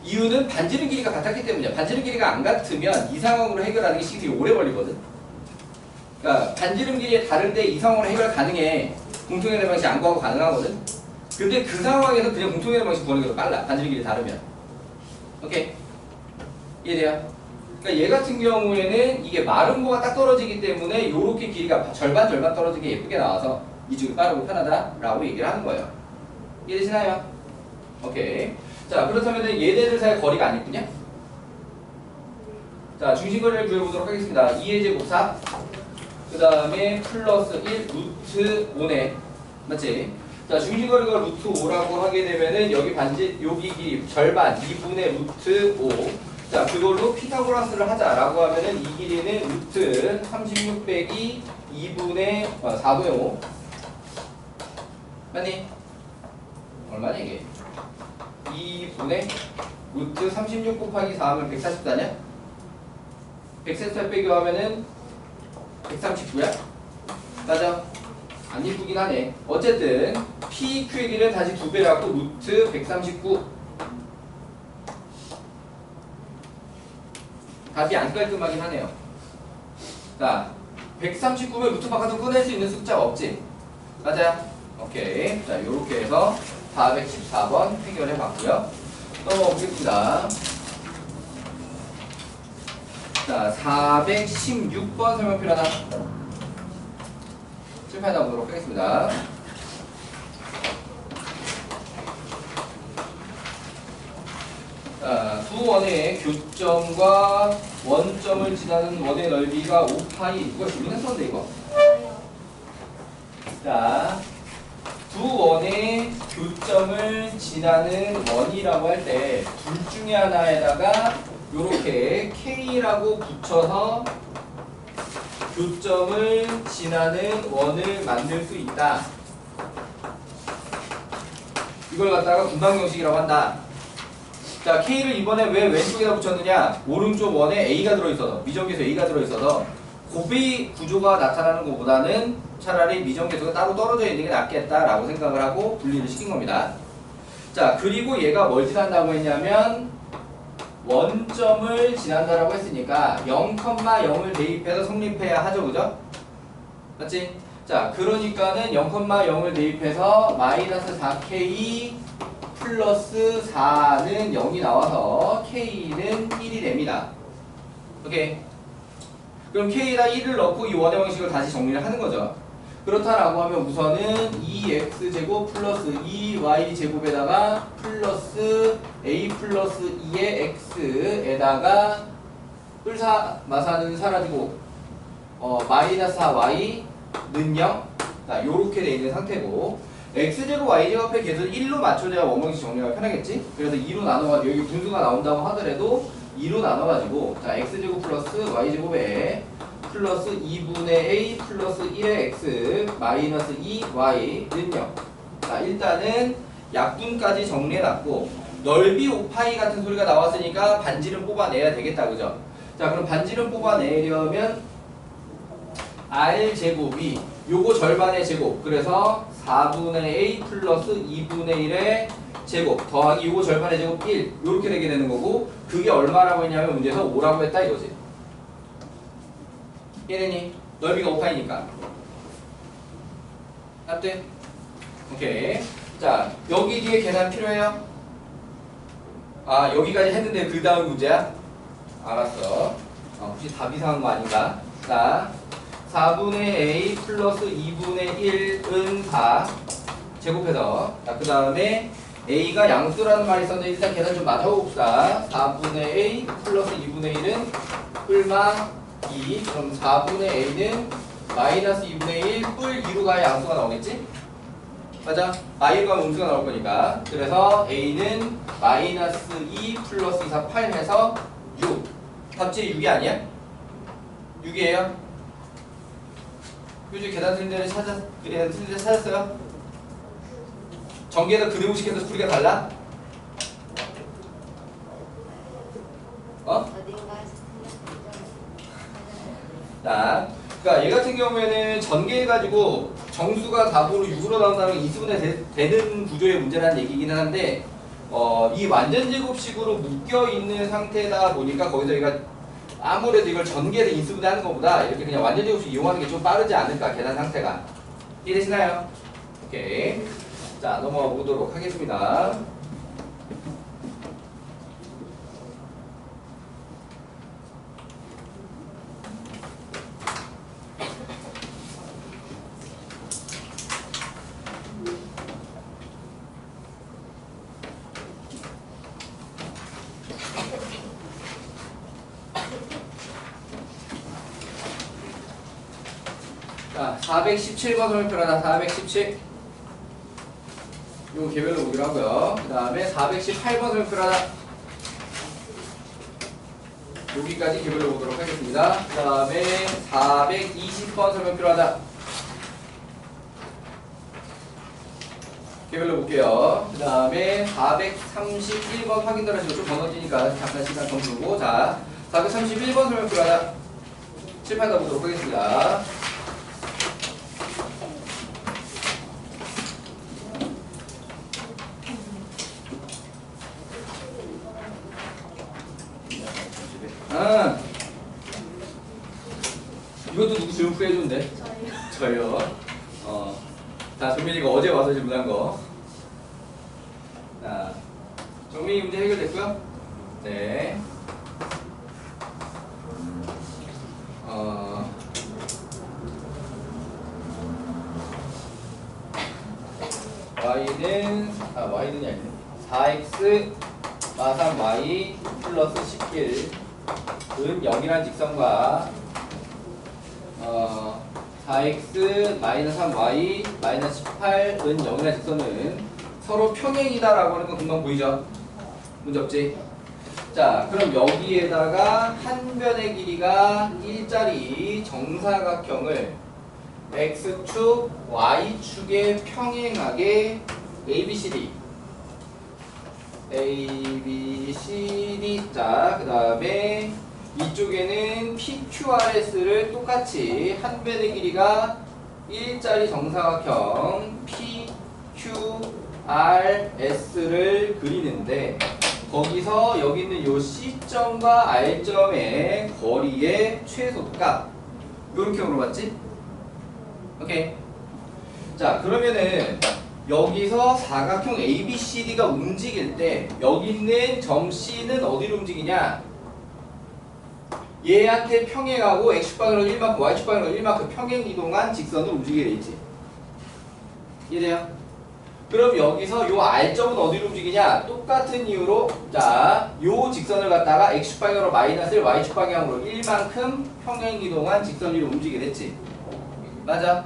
이유는 반지름 길이가 같았기 때문이야. 반지름 길이가 안 같으면 이 상황으로 해결하는 게 시간이 오래 걸리거든. 그러니까 반지름 길이에 다를 때 이 상황으로 해결 가능해. 공통연의 방식 안 구하고 가능하거든. 근데 그 상황에서 그냥 공통연의 방식 구하는 게 더 빨라. 반지름 길이 다르면. 오케이? 이해돼요? 그러니까 얘 같은 경우에는 이게 마름모가 딱 떨어지기 때문에 요렇게 길이가 절반 떨어지게 예쁘게 나와서 이쪽이 빠르고 편하다라고 얘기를 하는 거예요. 이해되시나요? 오케이. 자, 그렇다면 얘네들 사이 거리가 안 예쁘냐? 자, 중심거리를 구해보도록 하겠습니다. 2의 제곱 4. 그 다음에 플러스 1 루트 5네. 맞지? 자, 중심거리가 루트 5라고 하게 되면은 여기 여기 길이 절반 2분의 루트 5. 자, 그걸로 피타고라스를 하자라고 하면은 이 길이는 루트 36 빼기 2분의 4분의 5. 맞니? 얼마냐 이게? 2분의 루트 36 곱하기 4 하면 144냐? 144 빼기 하면은 139야? 맞아? 안 예쁘긴 하네. 어쨌든 PQ의 길이는 다시 2배라고 루트 139. 답이 안 깔끔하긴 하네요. 자, 139면 루트 바깥으로 꺼낼 수 있는 숫자가 없지? 맞아? 오케이. 자, 요렇게 해서 414번 해결해 봤고요. 넘어가 보겠습니다. 자, 416번 설명필 하나 칠판에 나오도록 하겠습니다. 자, 두 원의 교점과 원점을 지나는 원의 넓이가 5파이. 이거 재밌었는데 이거. 자, 두 원의 교점을 지나는 원이라고 할 때 둘 중에 하나에다가 요렇게 K라고 붙여서 교점을 지나는 원을 만들 수 있다. 이걸 갖다가 분방형식이라고 한다. 자, K를 이번에 왜 왼쪽에다 붙였느냐? 오른쪽 원에 A가 들어있어서, 미정계수 A가 들어있어서 곱비 구조가 나타나는 것보다는 차라리 미정계수가 따로 떨어져 있는 게 낫겠다라고 생각을 하고 분리를 시킨 겁니다. 자, 그리고 얘가 뭘 지난다고 했냐면 원점을 지난다라고 했으니까 0,0을 대입해서 성립해야 하죠, 그죠? 맞지? 자, 그러니까는 0,0을 대입해서 마이너스 4K 플러스 4는 0이 나와서 K는 1이 됩니다. 오케이? 그럼 K에다 1을 넣고 이 원의 방식을 다시 정리를 하는 거죠. 그렇다라고 하면 우선은 2x제곱 플러스 2y제곱에다가 플러스 a 플러스 2의 x에다가 을사마사는 사라지고 마이너스 4y는 0. 자, 요렇게 돼 있는 상태고, x제곱 y제곱의 개수를 1로 맞춰줘야 원방식 정리가 편하겠지? 그래서 2로 나눠가지고 여기 분수가 나온다고 하더라도 2로 나눠가지고 자 x제곱 플러스 y제곱에 플러스 2분의 a 플러스 1의 x 마이너스 2y는 0. 자 일단은 약분까지 정리해놨고 넓이 5파이 같은 소리가 나왔으니까 반지름 뽑아내야 되겠다 그죠? 자 그럼 반지름 뽑아내려면 r제곱이 요거 절반의 제곱 그래서 4분의 a 플러스 2분의 1의 제곱 더하기 요거 절반의 제곱 1 요렇게 되게 되는 거고 그게 얼마라고 했냐면 문제에서 5라고 했다 이거지. 얘네니 넓이가 5파이니까 맞대? 오케이. 자 여기 뒤에 계산 필요해요? 아 여기까지 했는데 그 다음 문제야? 알았어. 혹시 답 이상한 거 아닌가? 자 4분의 a 플러스 2분의 1은 4 제곱해서 자 그 다음에 a가 양수라는 말이 있었는데 일단 계산 좀 맞춰봅시다. 4분의 a 플러스 2분의 1은 뿔마 2 그럼 4분의 a는 마이너스 2분의 1 뿔 2로 가야 양수가 나오겠지? 맞아? i로 가면 음수가 나올 거니까 그래서 a는 마이너스 2 플러스 2, 4, 8 해서 6 답지 6이 아니야? 6이에요? 요즘 계산 틀린 데를 찾았어요? 전개에서 그대무식해서 풀이가 달라? 어? 자, 그러니까 얘 같은 경우에는 전개해가지고 정수가 답으로 6으로 나온다는 게 2수분해 되는 구조의 문제라는 얘기기는 한데 이 완전 제곱식으로 묶여 있는 상태다 보니까 거기서 얘가 아무래도 이걸 전개해서 인수분해 하는 것보다 이렇게 그냥 완전 제곱식 이용하는 게 좀 빠르지 않을까 계산 상태가 이해되시나요? 오케이. 자 넘어가 보도록 하겠습니다. 자, 417번 설명표라다. 417. 요거 개별로 보기로 하고요. 그 다음에 418번 설명표라다. 여기까지 개별로 보도록 하겠습니다. 그 다음에 420번 설명표라다. 개별로 볼게요. 그 다음에 431번 확인들 하시고 좀 번호지니까 잠깐 시간 좀 두고 자 431번 설명표라다. 칠판다 보도록 하겠습니다. 이것도 누구 질문 풀어주는데? 저요. 자, 정민이가 어제 와서 질문한 거. 자, 정민이 문제 해결됐고요. 네. y는이 아니네. 4x 마삼 y 플러스 11은 0이란 직선과 4x 마이너스 3y 마이너스 18은 0이라는 직선은 서로 평행이다라고 하는 건 금방 보이죠? 문제 없지? 자, 그럼 여기에다가 한 변의 길이가 1짜리 정사각형을 x축, y축에 평행하게 ABCD 자, 그 다음에 이쪽에는 PQRS를 똑같이 한 변의 길이가 1짜리 정사각형 PQRS를 그리는데 거기서 여기 있는 요 C점과 R점의 거리의 최소값 요렇게 물어봤지? 오케이. 자 그러면은 여기서 사각형 ABCD가 움직일 때 여기 있는 점 C는 어디로 움직이냐? 얘한테 평행하고 X축방향으로 1만큼 Y축방향으로 1만큼 평행 이동한 직선을 움직이게 돼 있지. 이해돼요? 그럼 여기서 요 R점은 어디로 움직이냐? 똑같은 이유로 자, 요 직선을 갖다가 X축방향으로 마이너스 1, Y축방향으로 1만큼 평행 이동한 직선 위로 움직이게 됐지. 맞아?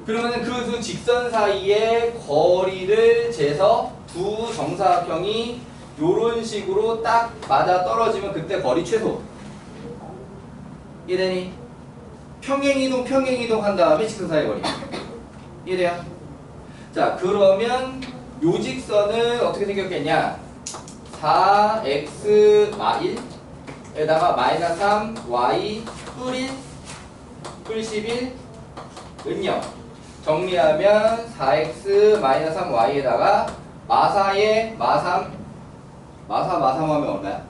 그러면은 그 두 직선 사이의 거리를 재서 두 정사각형이 요런 식으로 딱 맞아 떨어지면 그때 거리 최소. 이해되니? 평행이동 한 다음에 직선 사이 거리. 이해돼요? 자, 그러면 요 직선은 어떻게 생겼겠냐? 4x 1에다가 마이너스 3 y 뿔 1 뿔 11 은영. 정리하면 4x 마이너스 3y에다가 마사에 마3 마삼 하면 얼마야?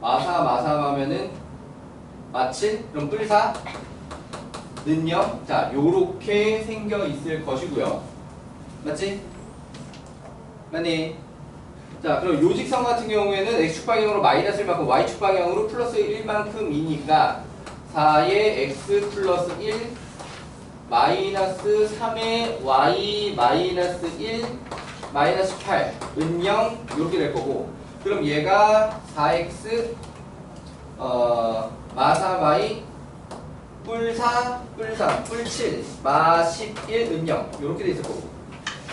마삼 하면은 마7 그럼 뿔4 는요. 자, 요렇게 생겨 있을 것이고요. 맞지? 맞니? 자, 그럼 요 직선 같은 경우에는 x축 방향으로 마이너스 1만큼 y축 방향으로 플러스 1만큼이니까 4의 x 플러스 1 마이너스 3의 y 마이너스 1 마이너스 8 은영 이렇게 될 거고, 그럼 얘가 4x 마4y 뿔4 뿔3 뿔7 마11 은영 이렇게 돼 있을 거고.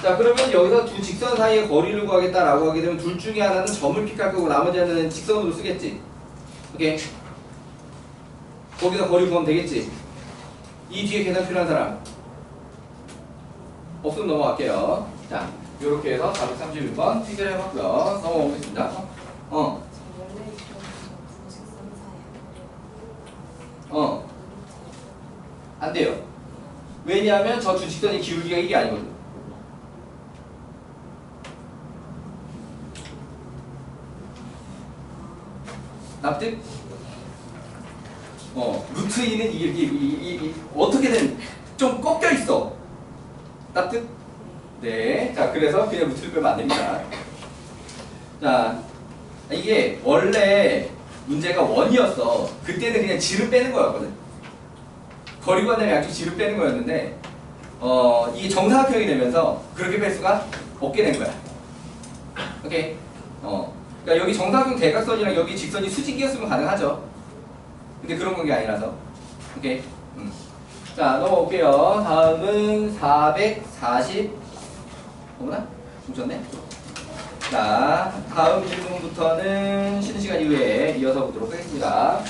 자, 그러면 여기서 두 직선 사이의 거리를 구하겠다라고 하게 되면 둘 중에 하나는 점을 픽할 거고 나머지 하나는 직선으로 쓰겠지. 오케이? 거기서 거리 구하면 되겠지. 이 뒤에 계산 필요한 사람 없으면 넘어갈게요. 자, 이렇게 해서 431번 해결해봤고요. 넘어가겠습니다. 안 돼요. 왜냐하면 저 두 직선의 기울기가 1이 아니거든. 납득? 루트 2는 이게 어떻게든 좀 꺾여 있어. 납득? 네. 자, 그래서 그냥 루트를 빼면 안 됩니다. 자, 이게 원래 문제가 원이었어. 그때는 그냥 지름 빼는 거였거든. 거리 구하려면 양쪽 지름 빼는 거였는데, 이게 정사각형이 되면서 그렇게 뺄 수가 없게 된 거야. 오케이? 그러니까 여기 정사각형 대각선이랑 여기 직선이 수직이었으면 가능하죠. 근데 그런 건 게 아니라서. 오케이? 자, 넘어올게요. 다음은 440. 어머나? 뭉쳤네? 자, 다음 질문부터는 쉬는 시간 이후에 이어서 보도록 하겠습니다.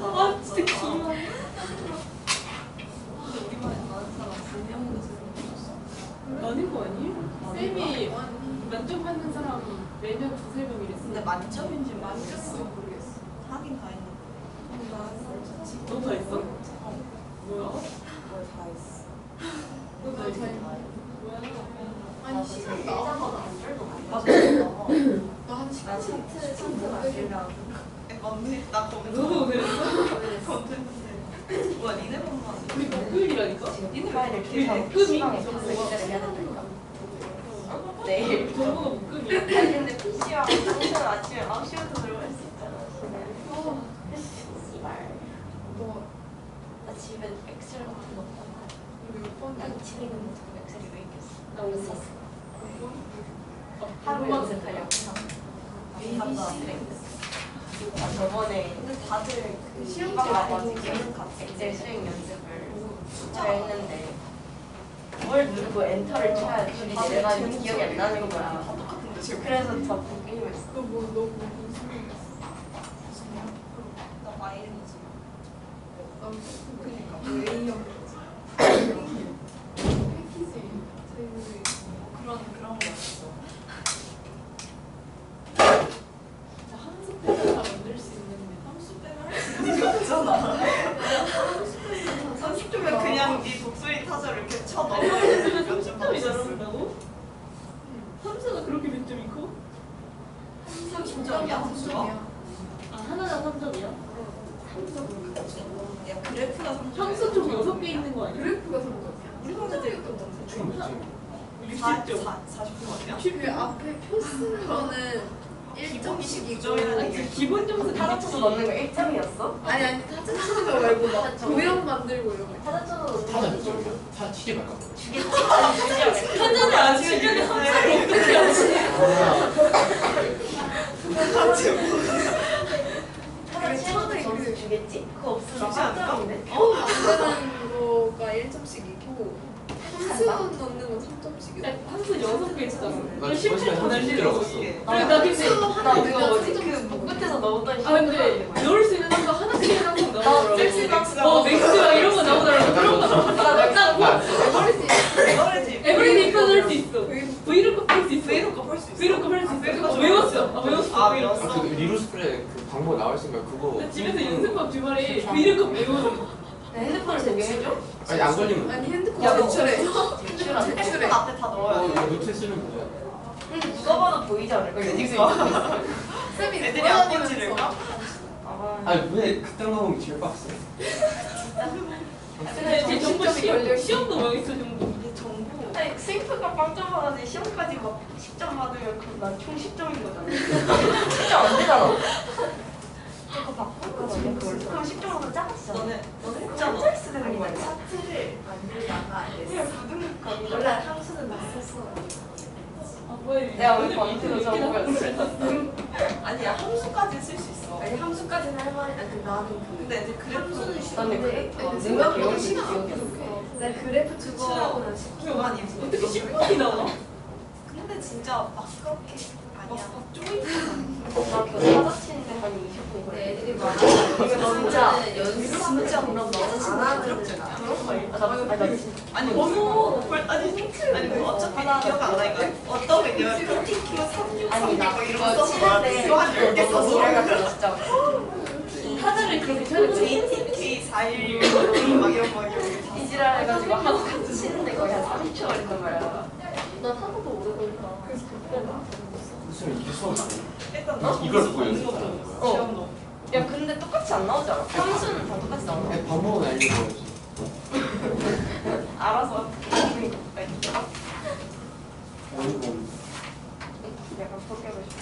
아 진짜 귀여워. 아닌 거 아니에요? 쌤이 만점 받는 사람 매년 두세 명 이랬어. 근데 만점인지 모르겠어. 하긴 다 했는데. 너 다 했어? 뭐야? 뭘다 했어. 너 다 했어? 뭐야? 아니 시간 나와서 맞아. 나한 나 차트 만들면 맞네. 나 거기 너도 그랬어? 건드렸는데. 뭐야 니네 번만. 우리 목요일이라니까? 니네 파일을 우리 목금이 내일. 정보가 목금이야. 아니 근데 PC랑 당근 아침에 9시부터 들어갈 수 있잖아. 씨발. 나 집에 엑셀 같은 거 없단 말이야. 우리 몇 번? 난 집에 있는 엑셀이 왜 있겠어? 나 오늘 샀어. 하루 연습하려고. 저번에 근데 다들 그 시험 가가지고 엑셀 수행 연습을 잘 했는데 뭘 누르고 엔터를 쳐야 줄이 내려가지고 기억이 안 나는 거야. 그래서 더 보기 힘들었어. 너무 나 마이른이지. 그러니까 A형 패키지 그런 거 있어. 함수 빼고 다 만들 수 있는데 함수 빼고 할수 있는 거 없잖아. 30초면 그냥 네 독수리 타자를 이렇게 쳐 넣어. 30점이 저런다고? 함수가 그렇게 몇 점이고? 30점이야? 아 하나당 3점이야? 야 그래프가 3점. 함수 총 6개 있는 거 아니야? 그래프가 3점이야. 우리 반에도 총 몇 점? 60점 40점 아니야? 그 앞에 표 쓰는 거는 1점씩이고 아니 기본 점수 다 타자쳐서 넣는 거 1점이었어? 아니 타자 치는 거 말고 막 도형 만들고 이런 거 타자쳐서 타자 몇 점이야? 타자 치지 말까? 타자는 아직 시간이 함수를 어떻게 하지? 타자 점수 주겠지? 그거 없으면 3점인데? 만드는 거가 1점씩이고 함수 넣는 건 3점씩이고 함수 6개 있잖아 나 그럼 저번 10점 시간에 더 한숨 날리는 들어갔어. 거지 그래 나 근데 나 그거 뭐지? 그 끝에서 넣었던 아 근데 넣을 수 있는 한거 하나씩 항상 나오더라고 맥스 맥스가 이런 거 나오더라고 그런 거 나오더라고 에브리데이 표현할 수 있어 브이로그 할 수 있어 브이로그 할 수 있어 외웠어 외웠어 아, 그 리루스프레 그 방법 나와 있으니까 그거. 나 집에서 연습한 주말에 브이로그 외우는 핸드폰을 제공해줘? 아니 안 걸리면. 아니 핸드폰 야, 제출해 제출한 핸드폰 앞에 다 넣어야 돼. 노트 쓰면 되잖아. 근데 누가 봐도 보이지 않을까? 쌤이 애들이 안 보여주면서 꽂히는가? 아니 왜 그딴 거 보면 제일 빡세? 근데 제 정보 시험도 망했어 정보 이게 정보. 아니 생표가 빵점 받아서 시험까지 막 10점 받으면 그럼 난 총 10점인 거잖아. 10점 안 되잖아. 그거 바꾸는 거지. 그럼 10점으로 작았어. 너는 짤 쓰는 거야. 차트를 만들다가 그냥 부등급감이. 원래 함수는 났었어 아 뭐야 내가 오늘 번트로 적어봤어. 아니야 함수까지 쓸 수 있어 아니 함수까지는 할 말이 아니 나는 그 근데 이제 함수는 나는 쉬운데 그래프 생각보다 기억이 시간 기억이 안 안 돼. 나 그래프 주고 난 10분 어떻게 10분이 나와? 근데 진짜 막 그렇게 아니야. 나 그거 찾아치는데 한 20분 근데 걸려. 애들이 많아 진짜 연습 진짜 그럼 너무 안 하는 그런 거 아니 아니 번호 아니 뭐 어차피 기억 안 나니까 어떤 게 기억 PTQ 363 아니 나 이거 이거 이러고 치는데 이거 한 10개 썼어. 진짜 타자를 그렇게 쳐야 JTK 416 막 이런 거 이렇게 이지랄 해가지고 하고 치는데 거의 한 30초 걸린단 말이야 나 타자도 오래 걸린다 그래서 무슨 이게 수업 아니야? 일단 이걸 보고 연습하는 거야? 시험도. 야 근데 똑같이 안 나오잖아. 함수는 다 똑같이 나오나? 아니, 방법은 알려줘야지. 알아서 하는 거가 있다. 어이구. 약간 포기하고 싶어.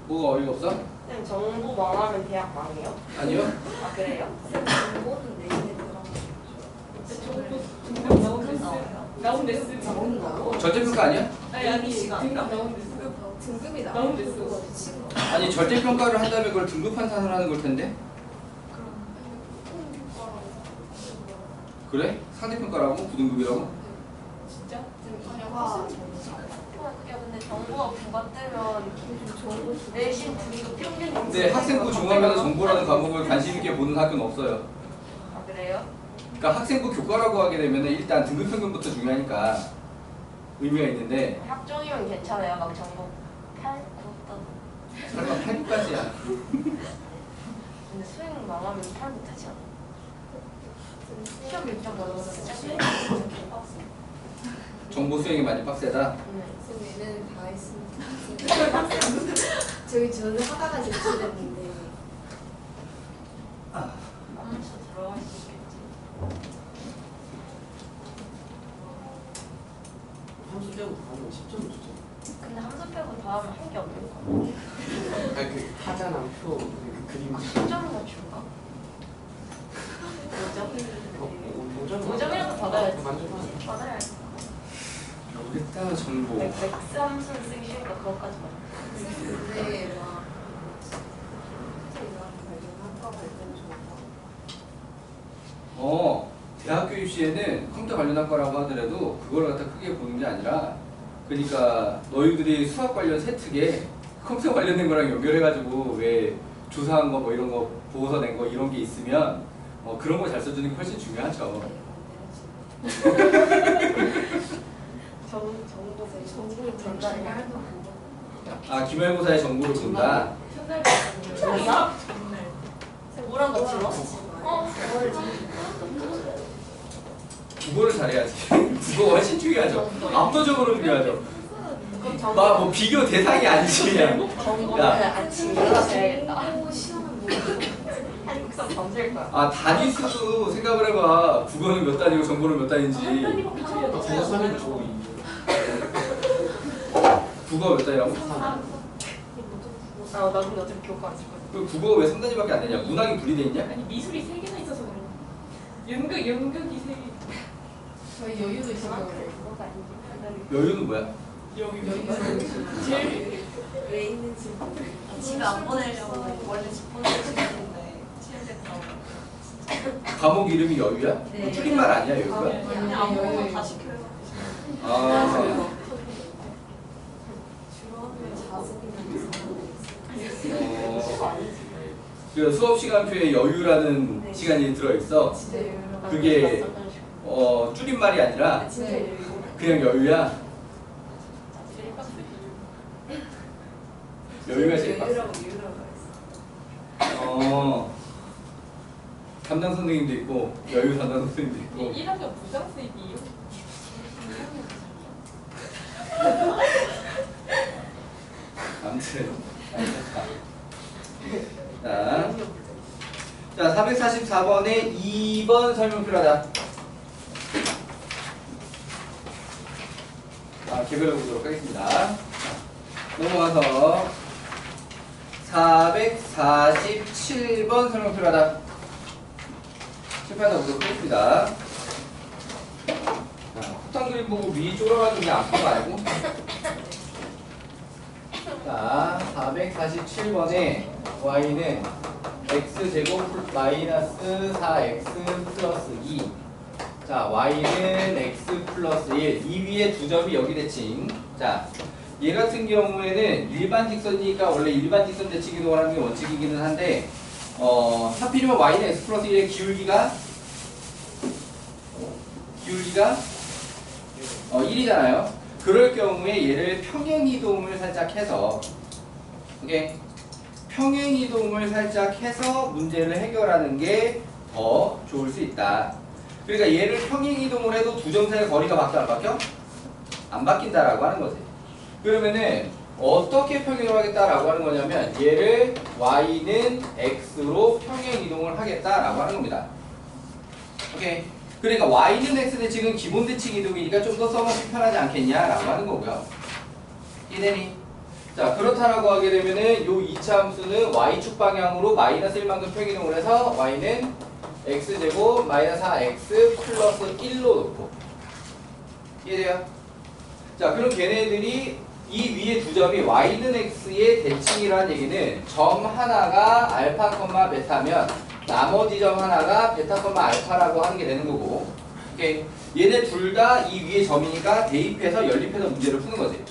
뭐가 어이가 없어? 선생님 정보 망하면 대학 망해요? 아니요. 아 그래요? 정보는 내신에 정보 나온 데스 나온 데스 들어간다고? 절대평가 아니야? 아니 등급 나온 데스 등급이 나온 데스 미친 거 아니 절대평가를 한다면 그걸 등급 판단을 하는 걸 텐데. 그래? 상대평가라고? 부등급이라고? 진짜? 와. 야 근데 정보가 부가 뜨면 내신 등급 평균 근데 학생부 중하면 정보라는 과목을 관심 있게 보는 학교는 없어요. 아 그래요? 그러니까 학생부 교과라고 하게 되면 일단 등급 평균부터 중요하니까 의미가 있는데 학종이면 괜찮아요. 막 정보 8, 9 떠도. 설마 8급까지야. 근데 수행 망하면 8 못하지 않아? 시험 일정 걸려서 진짜 수행 정보 수행이 많이 빡세다. 얘는 다 했습니다 저는 하다가 제출했는데 아무튼 들어갈 수 있겠지. 함수 빼고 다 하면 10점 주죠. 근데 함수 빼고 다 하면 한 게 없는 거 아니 그 타자랑 표, 그 그림. 10점을 맞출까? 5점? 5점? 5점이라도 받아야지. 만족하네. 받아야지. 모르겠다. 엑스함수 정보. 맥스함수는 쓰기 싫으니까 그것까지 말. 근데 막 대학교 입시에는 컴퓨터 관련 학과라고 하더라도 그걸 갖다 크게 보는 게 아니라, 그러니까 너희들이 수학 관련 세특에 컴퓨터 관련된 거랑 연결해가지고 왜 조사한 거 뭐 이런 거 보고서 낸 거 이런 게 있으면 그런 거 잘 써주는 게 훨씬 중요하죠. 정보 전달이 아, 기말고사의 정보를 본다. 들었어? 뭐란 거 들어? 국어를 잘해야지. 국어가 훨씬 중요하죠. 압도적으로 중요하죠. 뭐 비교 대상이 아니지 그냥. 정보는 야. 아침 일어나야겠다. 시험은 뭐 한국사 범죄일 거야. 아, 단위수도 생각을 해봐. 국어는 몇 단위고 정보는 몇 단위인지. 국어 3일 조 국어 몇 단위라고? 나 근데 어차피 교과 안 쓸 거야. 그 국어가 왜 3단위밖에 안 되냐? 문학이 분리돼 있냐? 아니 미술이 3개나 있어서 그런 연극이 3개. 저희 여유도 있어서 여유는 뭐야? 제일 왜 있는지 집에 안 보내려고 원래 집 보내주는데 치료됐다고. 과목 이름이 여유야? 네. 줄임말 아니야 여유가? 그냥 아무거나 다 시켜요. 아, 주로 하면 자습이나 그 수업 시간표에 여유라는 네. 시간이 들어있어. 진짜 여유로 그게 줄임말이 아니라 진짜 여유로 그냥 여유야. 여유가 제일 빡세. 여유라고 했어. 담당 선생님도 있고 여유 담당 선생님도 있고. 1학년 부장수입이요. 아무튼 자 444번에 2번 설명 필요하다. 개별로 보도록 하겠습니다. 자, 넘어가서 447번 설명 필요하다. 실패하다 보도록 하겠습니다. 자, 폭탄 그림 보고 위 쫄아가지고 그냥 아픈 거 알고? 자, 447번에 y는 x제곱 마이너스 4x 플러스 2. 자, y는 x 플러스 1. 이 위에 두 점이 여기 대칭. 자, 얘 같은 경우에는 일반 직선이니까 원래 일반 직선 대칭 이동을 하는 게 원칙이기는 한데, 하필이면 y는 x 플러스 1의 기울기가 1이잖아요. 그럴 경우에 얘를 평행이동을 살짝 해서, 오케이? 평행이동을 살짝 해서 문제를 해결하는 게 더 좋을 수 있다. 그러니까 얘를 평행이동을 해도 두 점 사이의 거리가 바뀌어 안 바뀌어? 안 바뀐다라고 하는 거지. 그러면은 어떻게 평행이동하겠다라고 하는 거냐면 얘를 y는 x로 평행이동을 하겠다라고 하는 겁니다. 오케이? 그러니까 y는 x 대칭은 기본 대칭 이동이니까 좀 더 써먹기 편하지 않겠냐라고 하는 거고요. 이해되니? 자, 그렇다라고 하게 되면은 요 2차 함수는 y축 방향으로 마이너스 1만큼 평이동을 해서 y는 x제곱 마이너스 4x 플러스 1로 놓고. 이해돼요? 자, 그럼 걔네들이 이 위에 두 점이 y는 x의 대칭이라는 얘기는 점 하나가 알파, 베타면 나머지 점 하나가 베타, 알파라고 하는 게 되는 거고. 오케이. 얘네 둘 다 이 위에 점이니까 대입해서 연립해서 문제를 푸는 거지.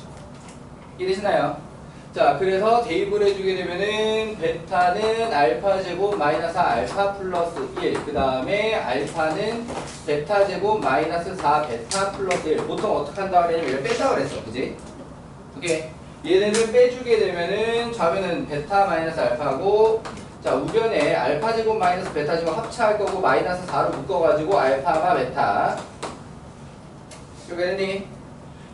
이해되시나요? 자, 그래서 대입을 해주게 되면은 베타는 알파 제곱 마이너스 알파 플러스 1. 그 다음에 알파는 베타 제곱 마이너스 4 베타 플러스 1. 보통 어떻게 한다고 그랬냐면 이걸 뺀다고 그랬어. 그지? 오케이. 얘네를 빼주게 되면은 좌변은 베타 마이너스 알파고, 자, 우변에 알파 제곱 마이너스 베타 제곱 합차할 거고 마이너스 4로 묶어가지고 알파마 베타. 여기 됐니?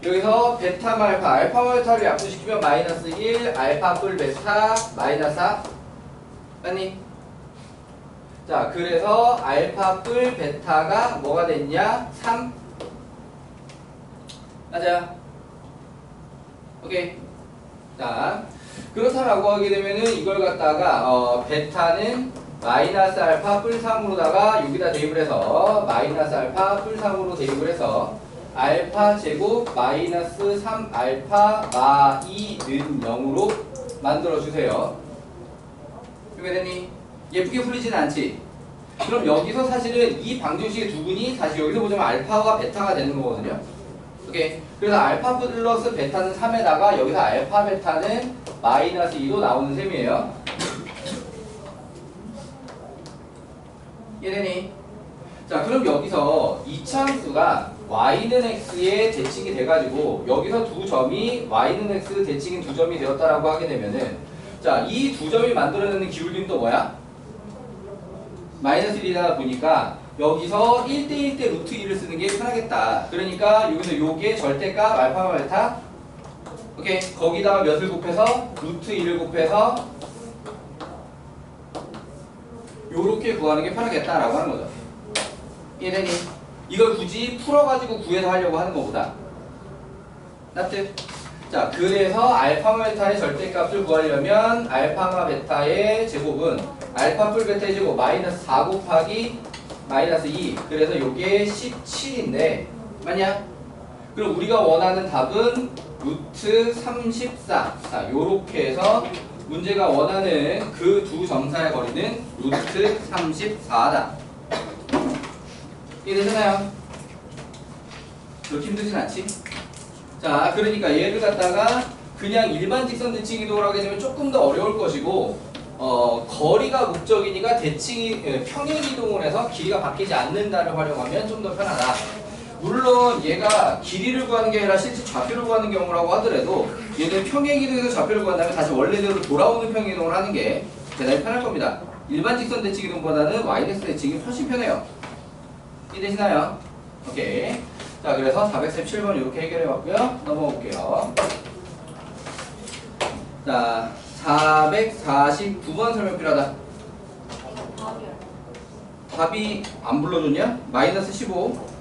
여기서 베타마 알파, 알파마 베타를 약분시키면 마이너스 1, 알파 뿔 베타, 마이너스 4. 맞니? 자, 그래서 알파 뿔 베타가 뭐가 됐냐? 3. 맞아요. 오케이. 자, 그렇다라고 하게 되면은 이걸 갖다가 베타는 마이너스 알파 뿔 3으로다가 여기다 대입을 해서 마이너스 알파 뿔 3으로 대입을 해서 알파 제곱 마이너스 3알파 마 2는 0으로 만들어주세요. 준비됐니? 예쁘게 풀리지는 않지? 그럼 여기서 사실은 이 방정식의 두 분이 다시 여기서 보자면 알파와 베타가 되는 거거든요. 오케이. 그래서 알파 플러스 베타는 3에다가 여기서 알파 베타는 마이너스 2로 나오는 셈이에요. 이해되니? 자, 그럼 여기서 이차함수가 y는 x에 대칭이 돼가지고 여기서 두 점이 y는 x 대칭인 두 점이 되었다라고 하게 되면은 자, 이 두 점이 만들어내는 기울기는 뭐야? 마이너스 1이다 보니까 여기서 1대1 대 루트 2를 쓰는 게 편하겠다. 그러니까 여기서 요게 절대값 알파 베타 오케이. 거기다가 몇을 곱해서 루트 2를 곱해서 요렇게 구하는 게 편하겠다라고 하는 거죠. 이해되니? 이걸 굳이 풀어가지고 구해서 하려고 하는 것보다 납득? 자, 그래서 알파마 베타의 절대값을 구하려면 알파마 베타의 제곱은 알파 풀 베타의 제곱 마이너스 4 곱하기 마이너스 2 그래서 요게 17인데 맞냐? 그럼 우리가 원하는 답은 루트 34 자, 요렇게 해서 문제가 원하는 그 두 점사의 거리는 루트 34다. 이해되잖아요? 그렇게 힘들진 않지? 자, 그러니까 얘를 갖다가 그냥 일반 직선 대칭 이동을 하게 되면 조금 더 어려울 것이고 거리가 목적이니까 평행 이동을 해서 길이가 바뀌지 않는다를 활용하면 좀 더 편하다. 물론 얘가 길이를 구하는 게 아니라 실제 좌표를 구하는 경우라고 하더라도 얘는 평행 이동에서 좌표를 구한 다음에 다시 원래대로 돌아오는 평행 이동을 하는 게 대단히 편할 겁니다. 일반 직선 대칭 이동보다는 yx 대칭이 훨씬 편해요. 이해되시나요? 오케이. 자, 그래서 437번 이렇게 해결해 봤고요. 넘어가 볼게요. 자, 449번 설명 필요하다. 답이 안 불러줬냐? 마이너스 15.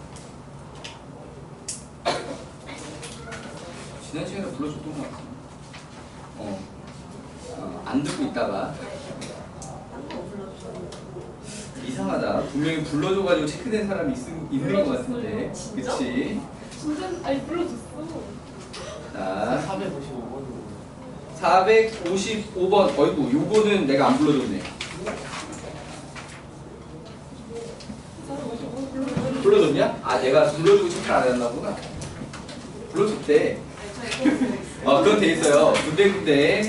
지난 시간에 불러줬던 것 같아. 안 듣고 있다가 이상하다. 분명히 불러줘가지고 체크된 사람이 있는 것 같은데. 그치? 진짜 아니 불러줬어. 자, 455번. 455번. 어이구, 요거는 내가 안 불러줬네. 불러줬냐? 아, 내가 불러주고 체크를 안 했나 보다. 불러줬대. 그건 돼 있어요. 군데군데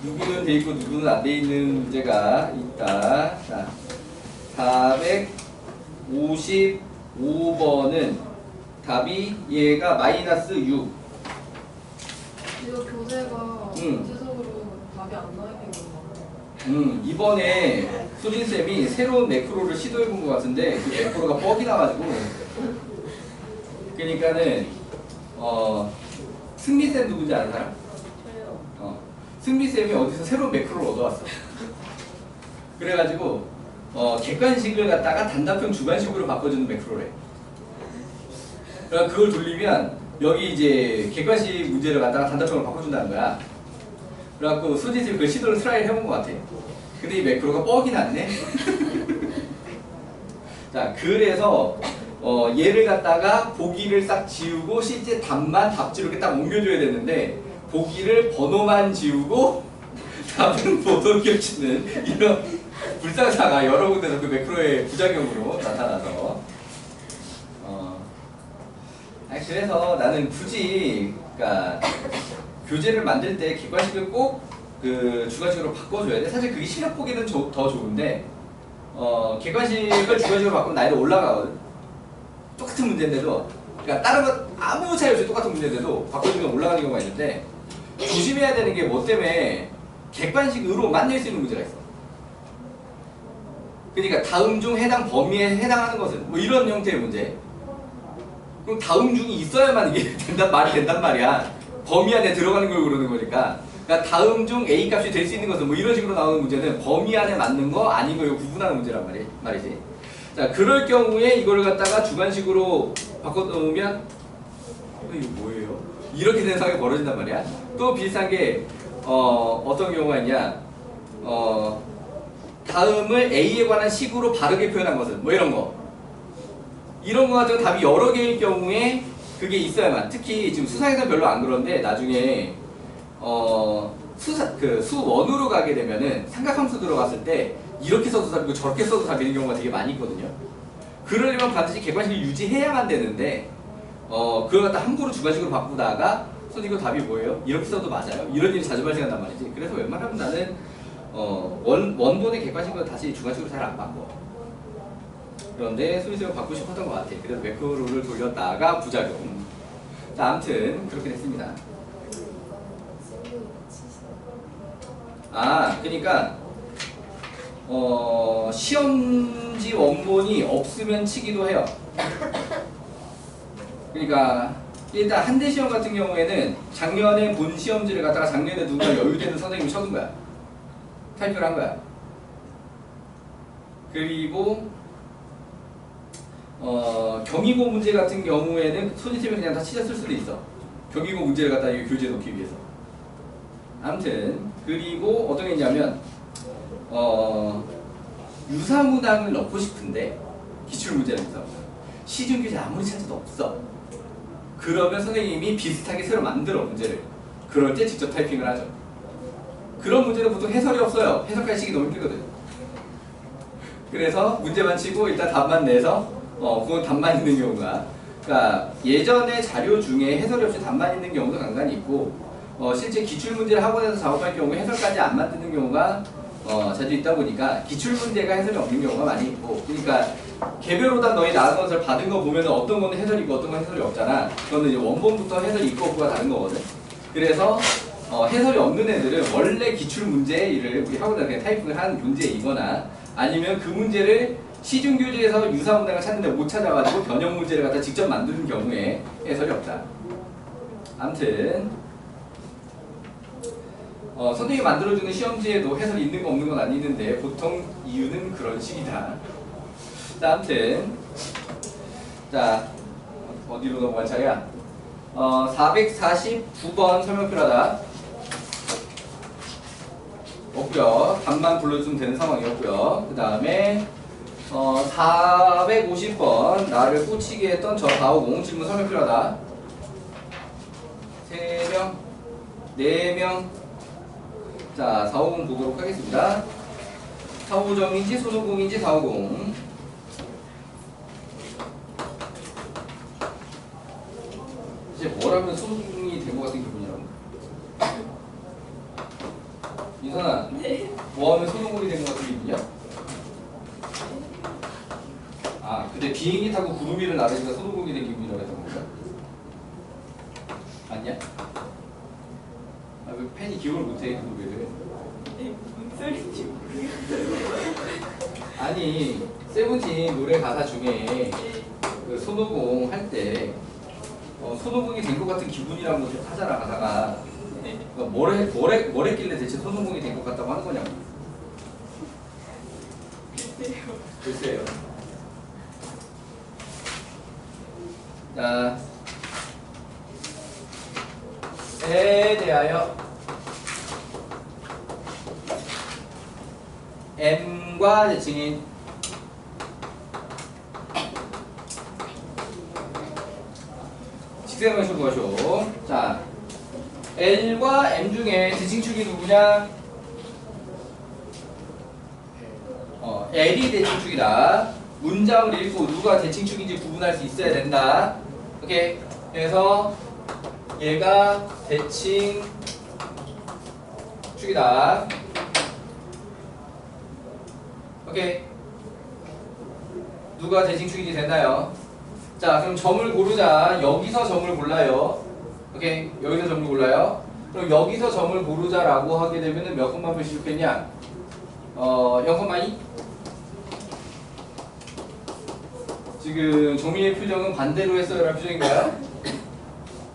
누구는 돼 있고 누구는 안 돼 있는 문제가 있다. 자, 455번은 답이 얘가 마이너스 6. 이거 교재가 전체적으로 답이 안 나와 있는 건가? 이번에 수진쌤이 새로운 매크로를 시도해본 것 같은데 그 매크로가 뻑이 나가지고 그러니까는 승리쌤 누군지 아는 사람? 승리쌤이 어디서 새로운 매크로를 얻어왔어. 그래가지고 객관식을 갖다가 단답형 주관식으로 바꿔주는 매크로래. 그러니까 그걸 돌리면 여기 이제 객관식 문제를 갖다가 단답형으로 바꿔준다는 거야. 그래갖고 수진쌤이 그 시도를 트라이를 해본 것 같아. 근데 이 매크로가 뻑이 났네. 자, 그래서 얘를 갖다가 보기를 싹 지우고 실제 답만 답지로 이렇게 딱 옮겨줘야 되는데 보기를 번호만 지우고 답은 보도 겹치는 이런 불상사가 여러 군데서 그 매크로의 부작용으로 나타나서 그래서 나는 굳이 그러니까 교재를 만들 때 객관식을 꼭 그 주관식으로 바꿔줘야 돼. 사실 그게 실력 보기는 더 좋은데 객관식을 주관식으로 바꾸면 난이도 올라가거든. 똑같은 문제인데도 그러니까 다른 건 아무 차이 없이 똑같은 문제인데도 바꿔주면 올라가는 경우가 있는데 조심해야 되는 게 뭐 때문에 객관식으로만 낼 수 있는 문제가 있어. 그러니까 다음 중 해당 범위에 해당하는 것은 뭐 이런 형태의 문제. 그럼 다음 중이 있어야만 이게 말이 된단 말이야. 범위 안에 들어가는 걸 그러는 거니까. 그러니까 다음 중 A 값이 될 수 있는 것은 뭐 이런 식으로 나오는 문제는 범위 안에 맞는 거 아닌 거 구분하는 문제란 말이지. 자, 그럴 경우에 이걸 갖다가 주관식으로 바꿔놓으면 이거 뭐예요? 이렇게 된 상황이 벌어진단 말이야. 또 비슷한 게 어떤 경우가 있냐? 다음을 A에 관한 식으로 바르게 표현한 것은 뭐 이런 거. 이런 거 같은 답이 여러 개일 경우에 그게 있어야만. 특히 지금 수상에서 별로 안 그런데 나중에 수원으로 가게 되면은 삼각함수 들어갔을 때 이렇게 써도 답이고 저렇게 써도 답이는 경우가 되게 많이 있거든요. 그러려면 반드시 객관식을 유지해야만 되는데 그걸 갖다 함부로 주관식으로 바꾸다가 선생님 이거 답이 뭐예요? 이렇게 써도 맞아요? 이런 일이 자주 발생한단 말이지. 그래서 웬만하면 나는 원본의 객관식으로 다시 주관식으로 잘 안 바꿔. 그런데 수리쌤은 바꾸고 싶었던 것 같아. 그래서 매크로를 돌렸다가 부작용. 자, 아무튼 그렇게 됐습니다. 그러니까 시험지 원본이 없으면 치기도 해요. 그러니까 일단 한대 시험 같은 경우에는 작년에 본 시험지를 갖다가 작년에 누가 여유되는 선생님이 쳐둔 거야. 타이핑을 한 거야. 그리고 경위고 문제 같은 경우에는 손님이 그냥 다 치자 쓸 수도 있어. 경위고 문제를 갖다 이 교재에 넣기 위해서. 아무튼 그리고 어떤 게 있냐면 유사문항을 넣고 싶은데 기출문제는 유사문항 시중교재 아무리 찾아도 없어. 그러면 선생님이 비슷하게 새로 만들어 문제를. 그럴 때 직접 타이핑을 하죠. 그런 문제는 보통 해설이 없어요. 해석할 시기 너무 힘들거든. 그래서 문제만 치고 일단 답만 내서 그건 답만 있는 경우가, 그러니까 예전에 자료 중에 해설이 없이 답만 있는 경우도 간간히 있고 실제 기출문제를 학원에서 작업할 경우에 해설까지 안 만드는 경우가 자주 있다 보니까 기출문제가 해설이 없는 경우가 많이 있고, 그러니까 개별 오답 너희 나온 것을 받은 거 보면 어떤 거는 해설이 있고 어떤 건 해설이 없잖아. 그거는 이제 원본부터 해설이 있고 없고가 다른 거거든. 그래서 해설이 없는 애들은 원래 기출문제를 우리 학원에서 그냥 타이핑을 한 문제이거나 아니면 그 문제를 시중교재에서 유사문항을 찾는데 못 찾아가지고 변형 문제를 갖다 직접 만드는 경우에 해설이 없다. 아무튼 선생님이 만들어주는 시험지에도 해설이 있는 거 없는 건 아니는데 보통 이유는 그런 식이다. 자, 아무튼 자 어디로 넘어갈 차례야? 449번 설명 필요하다. 없고요. 답만 불러주면 되는 상황이었고요. 그 다음에 450번 나를 꽂히게 했던 저 450 질문 설명 필요하다. 3명 4명. 자, 450 보도록 하겠습니다. 450인지 손오공인지 450. 이제 뭐라면 손오공이 된 것 같은 기분이라고. 이선아, 네. 뭐하면 손오공이 된 것 같은 기분이야? 근데 비행기 타고 구름 위를 나르니까 손오공이 된 기분이라고 했던 건가? 맞냐? 왜 팬이 기억을 못해, 그 노래를? 무슨 소리인지 아니, 세븐틴 노래 가사 중에 그 손오공 할 때 손오공이 된 것 같은 기분이라고 하잖아, 가사가. 그러니까 뭘 했길래 대체 손오공이 된 것 같다고 하는 거냐고. 글쎄요. 자, 에 대하여 M과 대칭인 직선방식 구하쇼. 자, L과 M 중에 대칭축이 누구냐? L이 대칭축이다. 문장을 읽고 누가 대칭축인지 구분할 수 있어야 된다. 오케이. 그래서 얘가 대칭축이다. 오케이. 누가 대칭축인지 됐나요? 자, 그럼 점을 고르자. 여기서 점을 골라요. 오케이. 여기서 점을 골라요. 그럼 여기서 점을 고르자라고 하게 되면은 몇 콤마 표시 좋겠냐? 0,2? 지금 종이의 표정은 반대로 했어요 라는 표정인가요?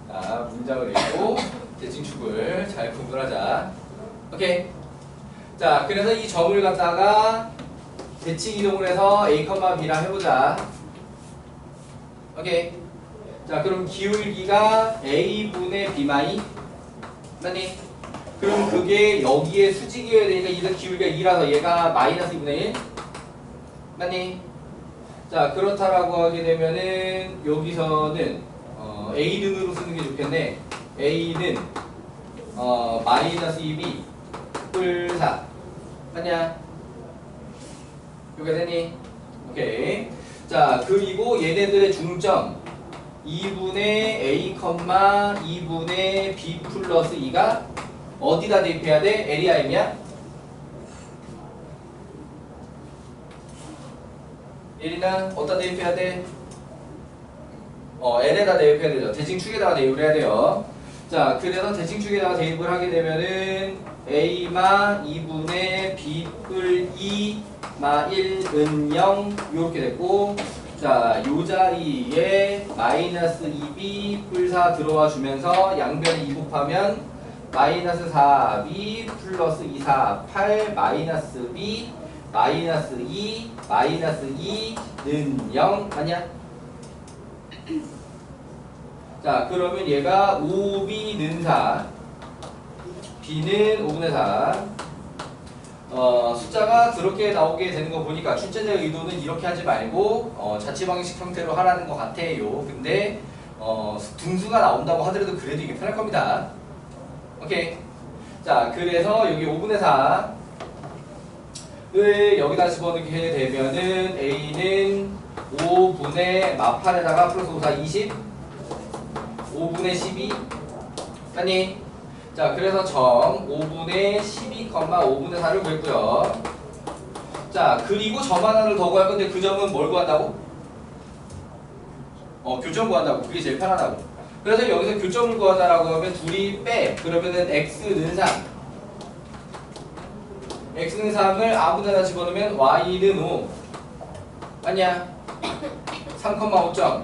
자, 문장을 읽고 대칭축을 잘 구분하자. 오케이. 자, 그래서 이 점을 갖다가 대칭 이동을 해서 A, B랑 해보자. 오케이. 자, 그럼 기울기가 A분의 B 마이 맞니? 그럼 그게 여기에 수직이어야 되니까 이거 기울기가 2라서 얘가 마이너스 2분의 1 맞니? 자, 그렇다라고 하게 되면은 여기서는 A는으로 쓰는 게 좋겠네. A는 마이너스 2B 뿔 4 맞냐? 이렇게 되니? 오케이. 자, 그리고 얘네들의 중점 2분의 A, 2분의 B 플러스 2가 어디다 대입해야 돼? L이야, M이야? L이나 어디다 대입해야 돼? L에다 대입해야 되죠. 대칭축에다가 대입을 해야 돼요. 자, 그래서 대칭축에다가 대입을 하게 되면은 A마 2분의 B 뿔 2 마 1은 0 이렇게 됐고, 자, 요 자리에 마이너스 2B 뿔 4 들어와 주면서 양변에 2 곱하면 마이너스 4B 플러스 2, 4, 8 마이너스 B 마이너스 2 마이너스 2는 0 아니야? 자, 그러면 얘가 5B는 4 B는 5분의 4 숫자가 그렇게 나오게 되는 거 보니까 출제자의 의도는 이렇게 하지 말고 자취방식 형태로 하라는 것 같아요. 근데 등수가 나온다고 하더라도 그래도 이게 편할 겁니다. 오케이. 자, 그래서 여기 5분의 4을 여기다 집어넣게 되면은 A는 5분의 마8에다가 플러스 5, 4, 20 5분의 12 아니? 자, 그래서 점 5분의 12, 5분의 4를 구했고요. 자, 그리고 점 하나를 더 구할 건데 그 점은 뭘 구한다고? 교점 구한다고. 그게 제일 편하다고. 그래서 여기서 교점을 구하자라고 하면 둘이 빼. 그러면은 x는 3. x는 3을 아무데나 집어넣으면 y는 5. 아니야? 3,5점.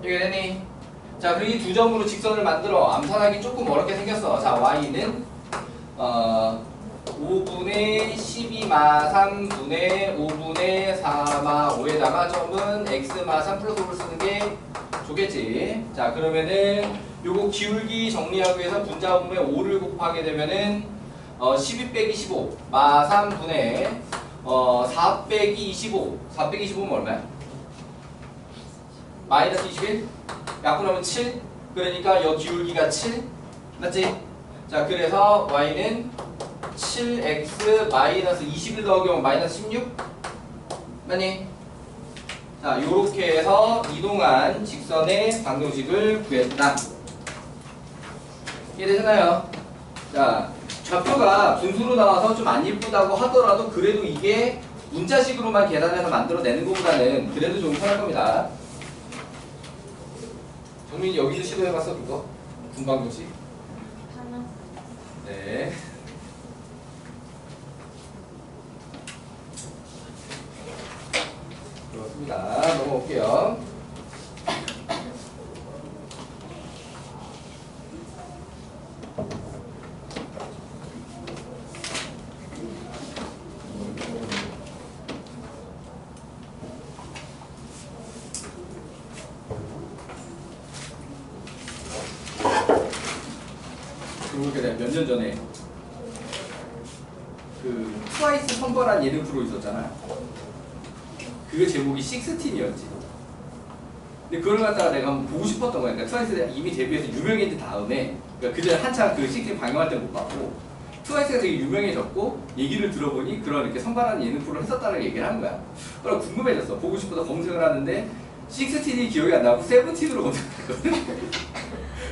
이게 되니? 자, 그리고 이 두 점으로 직선을 만들어. 암산하기 조금 어렵게 생겼어. 자, y는 5분의 12마 3분의 5분의 4마 5에다가 점은 x마 3 플러스 5를 쓰는 게 좋겠지. 자, 그러면은 요거 기울기 정리하기 위해서 분자분모에 5를 곱하게 되면은 12 빼기 15 마 3분의 4 빼기 25 4 빼기 25면 얼마야? 마이너스 21? 약분하면 7? 그러니까 여 기울기가 7? 맞지? 자, 그래서 y는 7x 마이너스 21 더하기 마이너스 16? 맞니? 자, 요렇게 해서 이동한 직선의 방정식을 구했다. 이해되셨나요? 자, 좌표가 분수로 나와서 좀 안 예쁘다고 하더라도 그래도 이게 문자식으로만 계산해서 만들어내는 것보다는 그래도 좀 편할 겁니다. 정민이 여기서 시도해봤어 그거? 분방정식? 네. 그렇습니다. 넘어올게요. 그러니까 몇 년 전에 그 트와이스 선벌한 예능 프로 있었잖아. 그게 제목이 16이었지. 근데 그걸 갖다가 내가 한번 보고 싶었던 거야. 그러니까 트와이스가 이미 데뷔해서 유명해진 다음에, 그러니까 그전에 한창 그 16 방영할 때 못 봤고, 트와이스가 되게 유명해졌고 얘기를 들어보니 그런 이렇게 선발하는 예능 프로를 했었다는 얘기를 한 거야. 그래서 궁금해졌어. 보고 싶어서 검색을 하는데 16이 기억이 안 나고 세븐틴으로 검색했거든.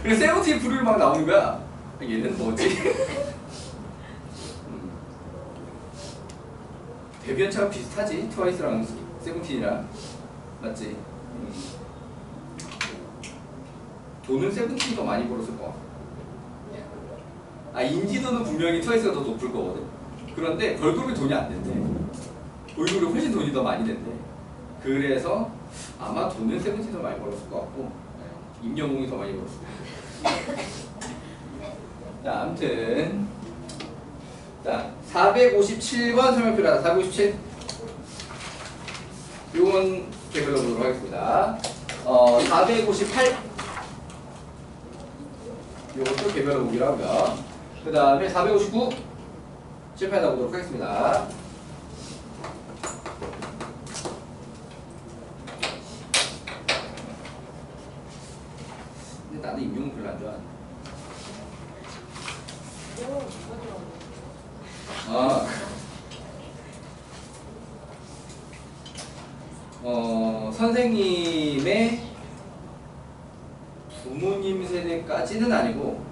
그래서 세븐틴 부르를 막 나오는 거야. 얘는 뭐지? 데뷔 연차가 비슷하지? 트와이스랑 세븐틴이랑 맞지? 돈은 세븐틴이 더 많이 벌었을 거. 인지도는 분명히 트와이스가 더 높을 거거든. 그런데 걸그룹이 돈이 안 된대. 보이그룹이 훨씬 돈이 더 많이 된대. 그래서 아마 돈은 세븐틴이 더 많이 벌었을 것 같고 임영웅이 더 많이 벌었을 것 같고. 자, 아무튼 자, 457번 설명표라다. 457 요건 개별로 보도록 하겠습니다. 458 요것도 개별로 보기로 하고요. 그 다음에 459 실패하다 보도록 하겠습니다. 선생님의 부모님 세대까지는 아니고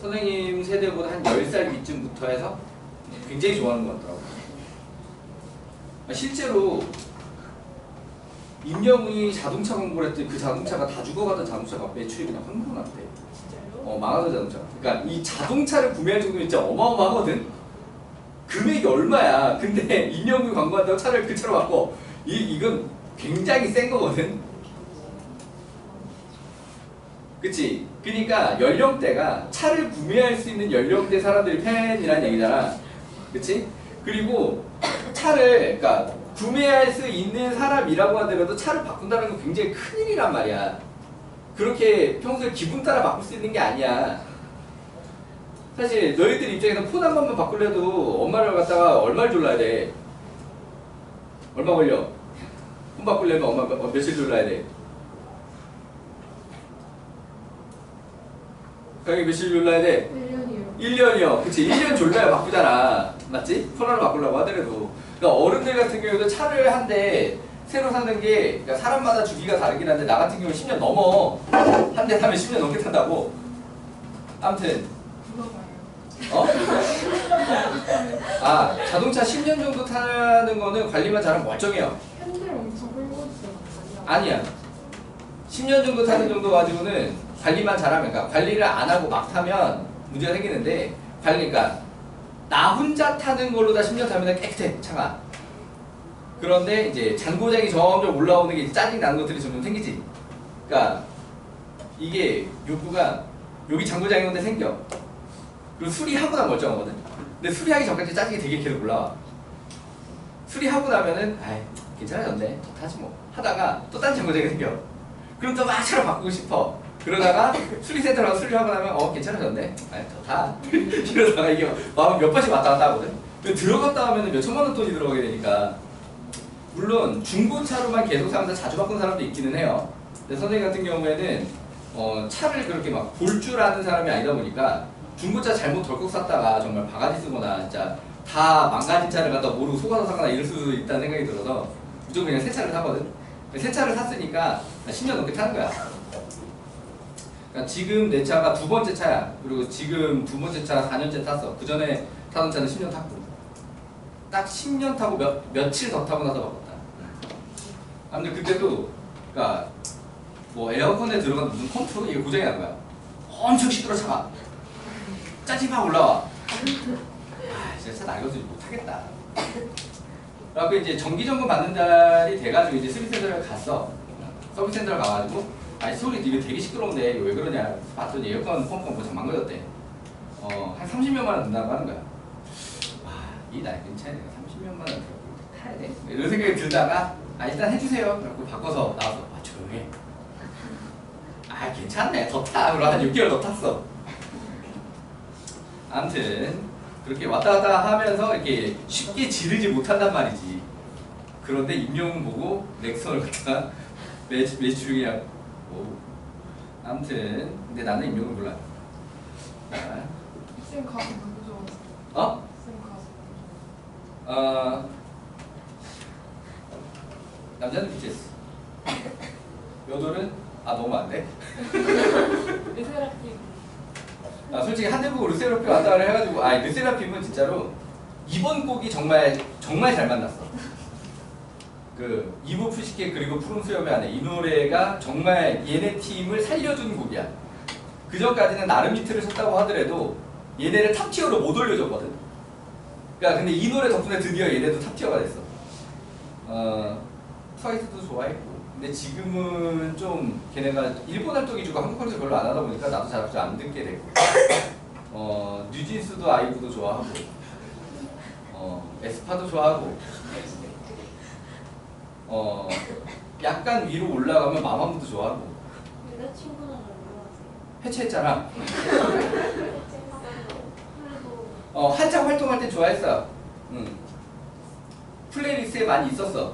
선생님 세대보다 한 10살 위쯤부터 해서 굉장히 좋아하는 것 같더라고요. 실제로 임영웅이 자동차 공부를 했더니 그 자동차가 다 죽어가던 자동차가 매출이 그냥 확 늘어났대. 망하던 자동차. 그러니까 이 자동차를 구매할 정도면 진짜 어마어마하거든. 금액이 얼마야. 근데 임영웅이 광고한다고 차를 그 차로 바꿔. 이건 굉장히 센 거거든. 그치? 그러니까 연령대가 차를 구매할 수 있는 연령대 사람들이 팬이란 얘기잖아. 그치? 그리고 차를 그러니까 구매할 수 있는 사람이라고 하더라도 차를 바꾼다는 건 굉장히 큰일이란 말이야. 그렇게 평소에 기분 따라 바꿀 수 있는 게 아니야. 사실 너희들 입장에서 폰 한 번만 바꾸려도 엄마를 갖다가 얼마를 졸라야 돼? 얼마 걸려? 폰 바꾸려면 엄마 며칠 졸라야 돼? 가격이 며칠 졸라야 돼? 1년이요. 1년이요. 그치? 1년 졸라야 바꾸잖아. 맞지? 폰 하나 바꾸려고 하더라도. 그러니까 어른들 같은 경우도 차를 한 대 새로 사는 게 그러니까 사람마다 주기가 다르긴 한데 나 같은 경우는 10년 넘어. 한 대 타면 10년 넘게 탄다고. 아무튼 자동차 10년 정도 타는 거는 관리만 잘하면 멀쩡해요. 핸들 엄청 헐거웠어요. 아니야. 10년 정도 타는 정도 가지고는 관리만 잘하면, 그러니까 관리를 안 하고 막 타면 문제가 생기는데, 그러니까 나 혼자 타는 걸로 다 10년 타면 깨끗해, 차가. 그런데 이제 잔고장이 점점 올라오는 게 짜증 나는 것들이 점점 생기지. 그러니까 이게 욕구가 여기 잔고장이 오는데 생겨. 그리고 수리하고 나면 멀쩡하거든. 근데 수리하기 전까지 짜증이 되게 계속 올라와. 수리하고 나면은 아이 괜찮아졌네, 더 타지 뭐 하다가 또 딴 잔고장이 생겨. 그럼 또 막 차를 바꾸고 싶어. 그러다가 수리센터 가서 수리하고 나면 괜찮아졌네, 아이 더 타. 이러다가 이게 마음 몇 번씩 왔다 갔다 하거든. 근데 들어갔다 하면 몇 천만 원 돈이 들어가게 되니까. 물론 중고차로만 계속 사면서 자주 바꾼 사람도 있기는 해요. 근데 선생님 같은 경우에는 차를 그렇게 막 볼 줄 아는 사람이 아니다 보니까 중고차 잘못 덜컥 샀다가 정말 바가지 쓰거나 진짜 다 망가진 차를 갖다 모르고 속아서 사거나 이럴 수도 있다는 생각이 들어서 무조건 그냥 새 차를 사거든. 새 차를 샀으니까 10년 넘게 타는 거야. 그러니까 지금 내 차가 두 번째 차야. 그리고 지금 두 번째 차 4년째 탔어. 그 전에 타던 차는 10년 탔고. 딱 10년 타고 며칠 더 타고 나서 바꿨다. 아무튼 그때도 그러니까 뭐 에어컨에 들어간 무슨 펌프? 이게 고장이 난 거야. 엄청 시끄러 차가. 짜증이 막 올라와. 진짜 차 낡아서 못하겠다. 그래갖고 이제 정기점검 받는 달이 돼가지고 이제 서비스센터를 갔어. 서비스센터를 가가지고 소리 이거 되게 시끄러운데 이거 왜 그러냐 봤더니 에어컨 펌프가 뭐 망가졌대. 한 30몇만 원 든다고 하는 거야. 이 낡은 차에 내가 30몇만 원 들고 타야 돼? 이런 생각이 들다가 일단 해주세요. 그래갖고 바꿔서 나와서 조용해. 괜찮네, 더 타. 그러고 한 6개월 더 탔어. 아무튼 그렇게 왔다 갔다 하면서 이렇게 쉽게 지르지 못한단 말이지. 그런데 임영웅 보고 넥선을 갖다가 매출이라고. 아무튼 근데 나는 임영웅 몰라. 쌤 가수 누구 좋아하세요? 쌤 가수. 남자는 BTS. 여돌은 너무 안 돼. 르세라핌. 솔직히 한대보고 르세라핌 왔다 갔다 해가지고 르세라핌은 진짜로 이번 곡이 정말 잘 만났어. 그 이브 푸시켓 그리고 푸른 수염의 아내, 이 노래가 정말 얘네 팀을 살려준 곡이야. 그 전까지는 나름 히트를 쳤다고 하더라도 얘네를 탑티어로 못 올려줬거든. 그러니까 근데 이 노래 덕분에 드디어 얘네도 탑티어가 됐어. 트와이스도 좋아했고. 근데 지금은 좀 걔네가 일본 활동 위주고 한국 활동 별로 안 하다 보니까 나도 잘 안 듣게 되고. 뉴진스도 아이브도 좋아하고, 에스파도 좋아하고, 약간 위로 올라가면 마마무도 좋아하고. 여자친구는 얼마나 해체했잖아. 한창 활동할 때 좋아했어. 플레이리스트에 많이 있었어.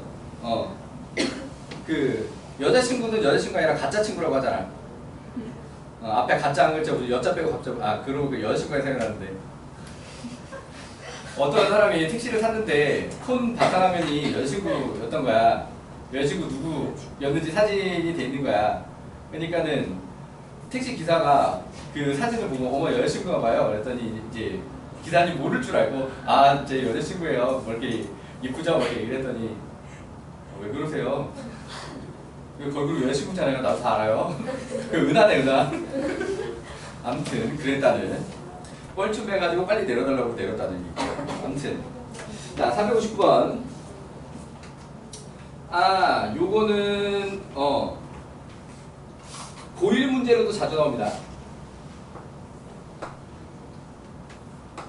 그 여자친구는 여자친구가 아니라 가짜 친구라고 하잖아. 앞에 가짜 안 글자 무슨 여자 빼고 갑자 그러고 그 여자친구가 생각나는데 어떤 사람이 택시를 탔는데 폰 바탕화면이 여자친구였던 거야. 여자친구 누구였는지 사진이 돼 있는 거야. 그러니까는 택시 기사가 그 사진을 보고 어머 여자친구가 봐요. 그랬더니 이제 기사님 모를 줄 알고 제 여자친구예요. 뭐 이렇게 이쁘죠? 뭐 이렇게 이랬더니 왜 그러세요? 그 걸그룹 여자친구잖아요. 나도 다 알아요. 그 은하네 은하. 아무튼 그랬다는 뻘쭘해가지고 빨리 내려달라고 내렸다는 얘기. 아무튼 자 359번. 요거는 고1 문제로도 자주 나옵니다.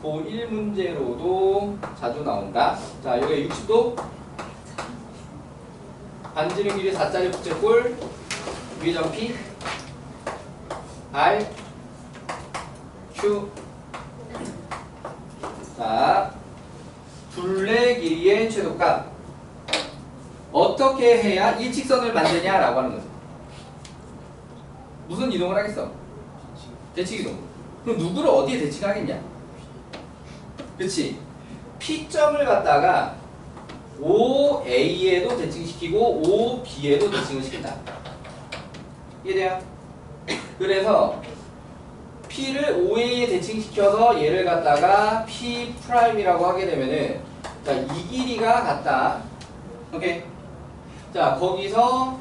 고1 문제로도 자주 나온다. 자 여기 60도 반지름 길이 4짜리 부채꼴 위에 점 P R Q. 자 둘레 길이의 최소값 어떻게 해야 일직선을 만드냐라고 하는 거죠. 무슨 이동을 하겠어? 대칭 이동. 그럼 누구를 어디에 대칭하겠냐? 그치? P점을 갖다가 OA에도 대칭시키고 OB에도 대칭을 시킨다. 이해돼요? 그래서 P를 OA에 대칭시켜서 얘를 갖다가 P'이라고 하게 되면은 자, 이 길이가 같다. 오케이. 자, 거기서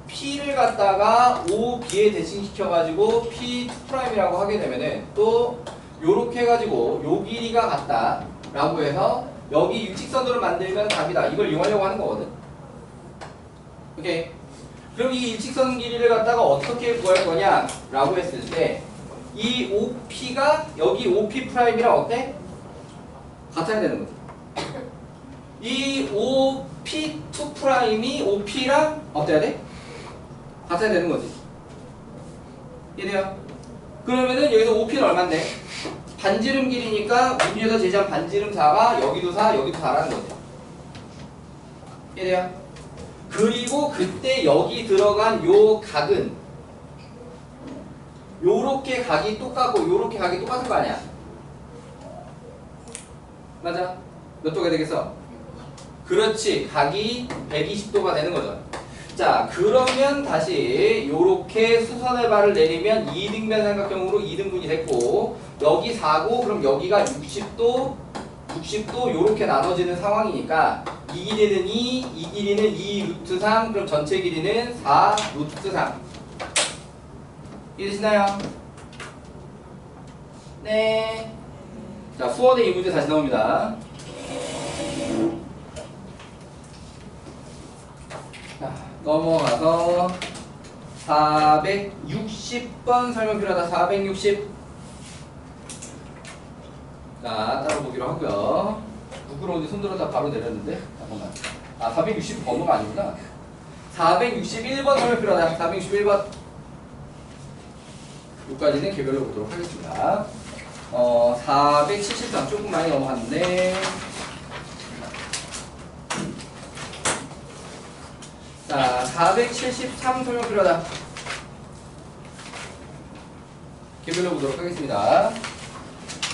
P를 갖다가 OB에 대칭시켜가지고 P'이라고 하게 되면은 또 요렇게 해가지고 요 길이가 같다 라고 해서 여기 일직선으로 만들면 답이다. 이걸 이용하려고 하는 거거든. 오케이. 그럼 이 일직선 길이를 갖다가 어떻게 구할 거냐 라고 했을 때 이 OP가 여기 OP'이랑 어때? 같아야 되는 거지. 이 OP2'이 OP랑 어때야 돼? 같아야 되는 거지. 이해돼요? 그러면은 여기서 OP는 얼만데? 반지름 길이니까 문제에서 제시한 반지름 4가 여기도 4, 여기도 4라는 거죠. 이해돼요? 그리고 그때 여기 들어간 요 각은 요렇게 각이 똑같고 요렇게 각이 똑같은 거 아니야? 맞아? 몇 도가 되겠어? 그렇지. 각이 120도가 되는 거죠. 자, 그러면 다시 요렇게 수선의 발을 내리면 2등변 삼각형으로 2등분이 됐고 여기 4고 그럼 여기가 60도 요렇게 나눠지는 상황이니까 이 길이는 2, 이 길이는 2 루트 3, 그럼 전체 길이는 4 루트 3. 이해되시나요? 네. 자, 수원의 이 문제 다시 나옵니다. 자, 넘어가서 460번 설명 필요하다. 460. 자, 따로 보기로 하고요. 부끄러운지 손들었다 바로 내렸는데. 잠깐만. 460 번호가 아니구나. 461번 설명 필요하다. 461번. 여기까지는 개별로 보도록 하겠습니다. 473 조금 많이 넘어갔네. 자, 473 설명 필요하다. 개별로 보도록 하겠습니다.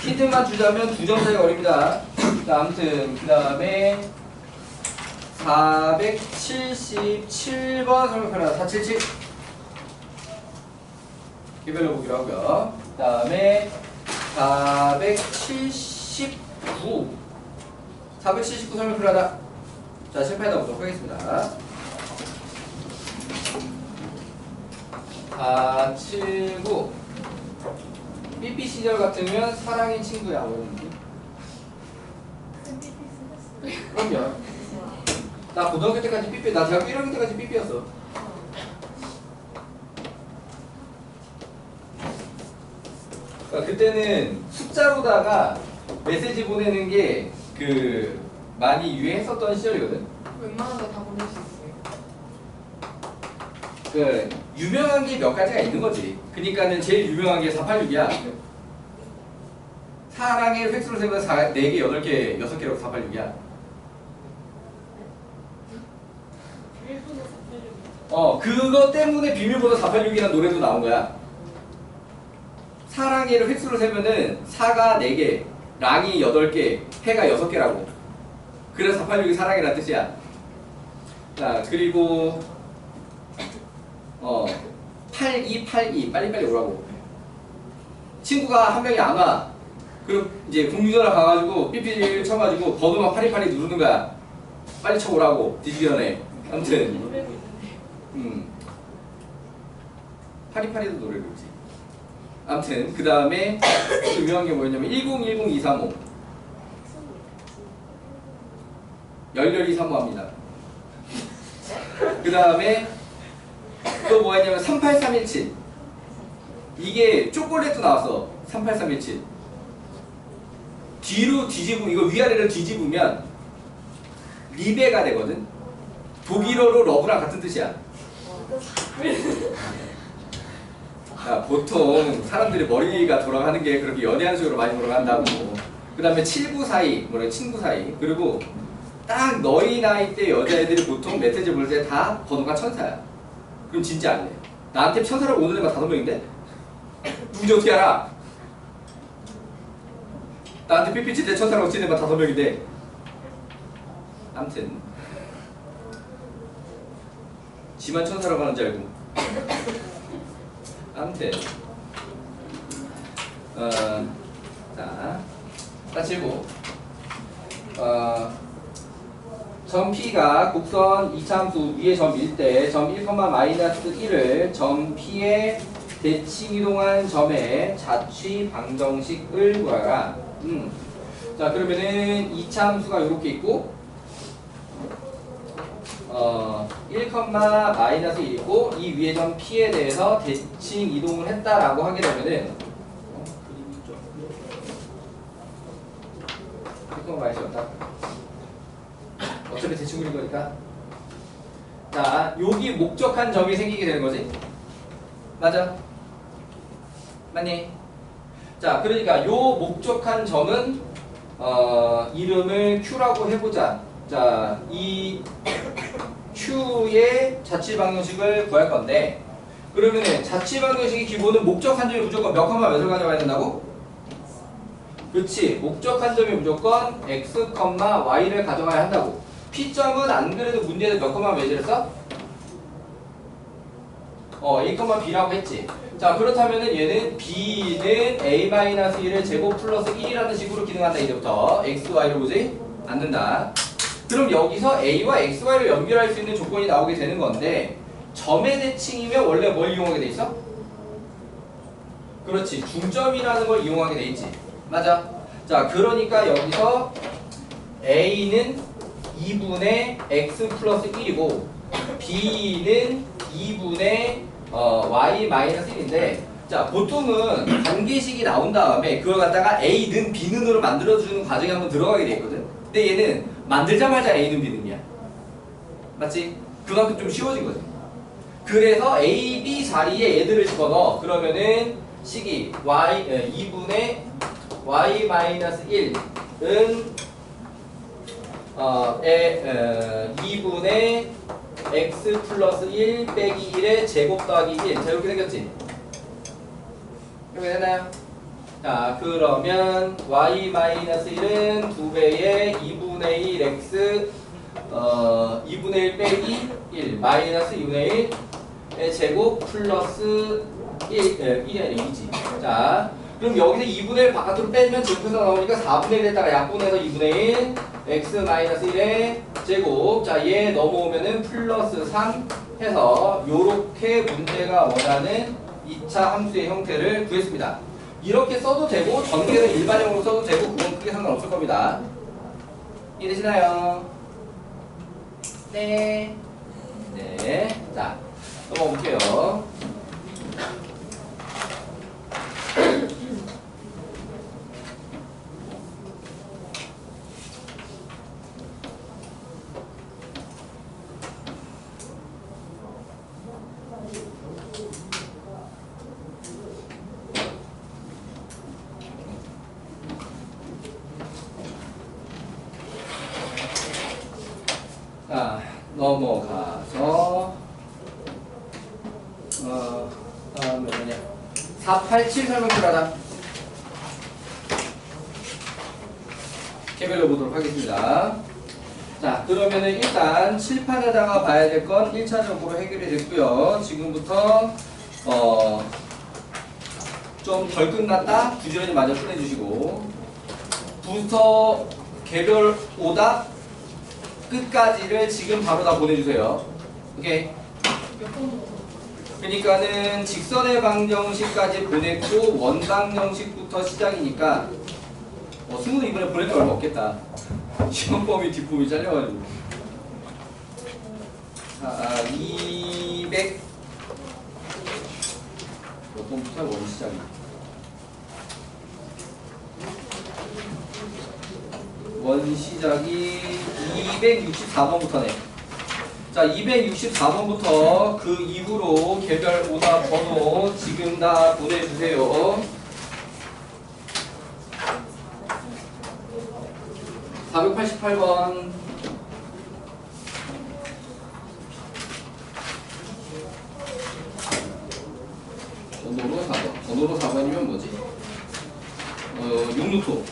힌트만 주자면 2점 차이가 어립니다. 자, 아무튼 그 다음에 477번 설명 필요하다. 477 개별로 보기로 하고요. 그 다음에 479 설명 필요하다. 자, 실패하다 보도록 하겠습니다. 479 삐삐 시절 같으면 사랑의 친구야. 그럼요. 나 고등학교 때까지 삐삐, 나 대학교 1학년 때까지 삐삐였어. 그러니까 그때는 숫자로다가 메시지 보내는 게 많이 유행했었던 시절이거든. 웬만한 거 다 보낼 수 있어요. 유명한 게 몇 가지가 있는 거지. 그러니까는 제일 유명한 게 486이야. 사랑의 획수로 세면 4개, 8개, 6개라고 486이야. 그거 때문에 비밀번호 486이라는 노래도 나온 거야. 사랑해를 획수로 세면은 4가 4개, 랑이 8개, 해가 6개라고. 그래서 486이 사랑해라는 뜻이야. 자, 그리고 8282 빨리빨리 오라고. 친구가 한 명이 안 와. 그럼 이제 공유전화 가가지고 삐삐 쳐가지고 번호만 8282 누르는 거야. 빨리 쳐오라고. 뒤지기 전에. 아무튼 8282도 노래를 부르지. 아무튼 그 다음에 또 유명한 게 뭐였냐면 1010235 열렬히 사모합니다. 그 다음에 또 뭐였냐면 38317 이게 초콜릿도 나왔어. 38317 뒤로 뒤집으면 이거 위아래를 뒤집으면 리베가 되거든. 독일어로 러브랑 같은 뜻이야. 야, 보통 사람들이 머리가 돌아가는 게 그렇게 연애하는 식으로 많이 돌아간다고. 그 다음에 7942 뭐래 친구 사이. 그리고 딱 너희 나이 때 여자애들이 보통 메시지 볼 때 다 번호가 천사야. 그럼 진짜 안 돼. 나한테 천사라고 오는 애가 5명인데? 누군지 어떻게 알아? 나한테 삐삐 칠 때 천사라고 치는 애가 5명인데. 아무튼 지만 천사라고 하는 줄 알고. 아무튼 자, 따지고 점 P가 곡선 이차함수 위에 점 1대 점 1, 마이너스 1을 점 P의 대칭 이동한 점의 자취 방정식을 구하라. 자, 그러면은 이차함수가 이렇게 있고 1, 마이너스 1 있고 이 위에 점 P에 대해서 대칭 이동을 했다라고 하게 되면은 그건 많이 지웠다. 어차피 대칭 그린 거니까. 자, 여기 목적한 점이 생기게 되는 거지. 맞아? 맞니? 자, 그러니까 요 목적한 점은 이름을 Q라고 해보자. 자, 이 Q의 자취 방정식을 구할 건데, 그러면은 자취 방정식의 기본은 목적한 점이 무조건 몇 컴마 몇을 가져가야 된다고? 그렇지. 목적한 점이 무조건 x, y를 가져가야 한다고. P점은 안 그래도 문제에서 몇 컴마 몇을 써? A, B라고 했지. 자, 그렇다면은 얘는 B는 A-1의 제곱 플러스 1이라는 식으로 기능한다. 이제부터 x, y를 보지? 안 된다. 그럼 여기서 A와 XY를 연결할 수 있는 조건이 나오게 되는 건데, 점의 대칭이면 원래 뭘 이용하게 돼 있어? 그렇지. 중점이라는 걸 이용하게 돼 있지. 맞아. 자, 그러니까 여기서 A는 2분의 X 플러스 1이고 B는 2분의 Y 마이너스 1인데, 자, 보통은 관계식이 나온 다음에 그걸 갖다가 A는 B는으로 만들어주는 과정이 한번 들어가게 돼 있거든. 근데 얘는 만들자마자 A는 B는이야. 맞지? 그만큼 좀 쉬워진 거지. 그래서 A, B 자리에 얘들을 집어넣어. 그러면은 식이 2분의 Y 마이너스 1은 2분의 X 플러스 1 빼기 1의 제곱 더하기 1. 자, 이렇게 생겼지? 이렇게 되나요? 자, 그러면 y 마이너스 1은 2배의 2분의 1 x 2분의 1 빼기 1 마이너스 2분의 1의 제곱 플러스 1이 아니라 2지. 자, 그럼 여기서 2분의 1 바깥으로 빼면 제곱해서 나오니까 4분의 1에다가 약분해서 2분의 1 x 마이너스 1의 제곱. 자, 얘 넘어오면은 플러스 3 해서 요렇게 문제가 원하는 2차 함수의 형태를 구했습니다. 이렇게 써도 되고 전개는 일반형으로 써도 되고 그건 크게 상관없을 겁니다. 이해되시나요? 네. 네. 자, 넘어가 볼게요. 자, 넘어가서 다음에 뭐냐? 487 설명표라다. 개별로 보도록 하겠습니다. 자, 그러면은 일단 칠판에다가 봐야 될 건 1차적으로 해결이 됐고요. 지금부터 좀 덜 끝났다 부지런히 마저 끝내주시고, 부서 개별 오답 끝까지를 지금 바로 다 보내주세요. 오케이. 그러니까는 직선의 방정식까지 보냈고 원방정식부터 시작이니까 승우는 이번에 보낼 거 얼마 없겠다. 시험범위 뒷부분이 잘려가지고 200 몇 번부터 원 시작이 원 시작이 264번부터네. 자, 264번부터 그 이후로 개별 오답 번호 지금 다 보내주세요. 488번 번호로 4번. 번호로 4번이면 뭐지? 6루토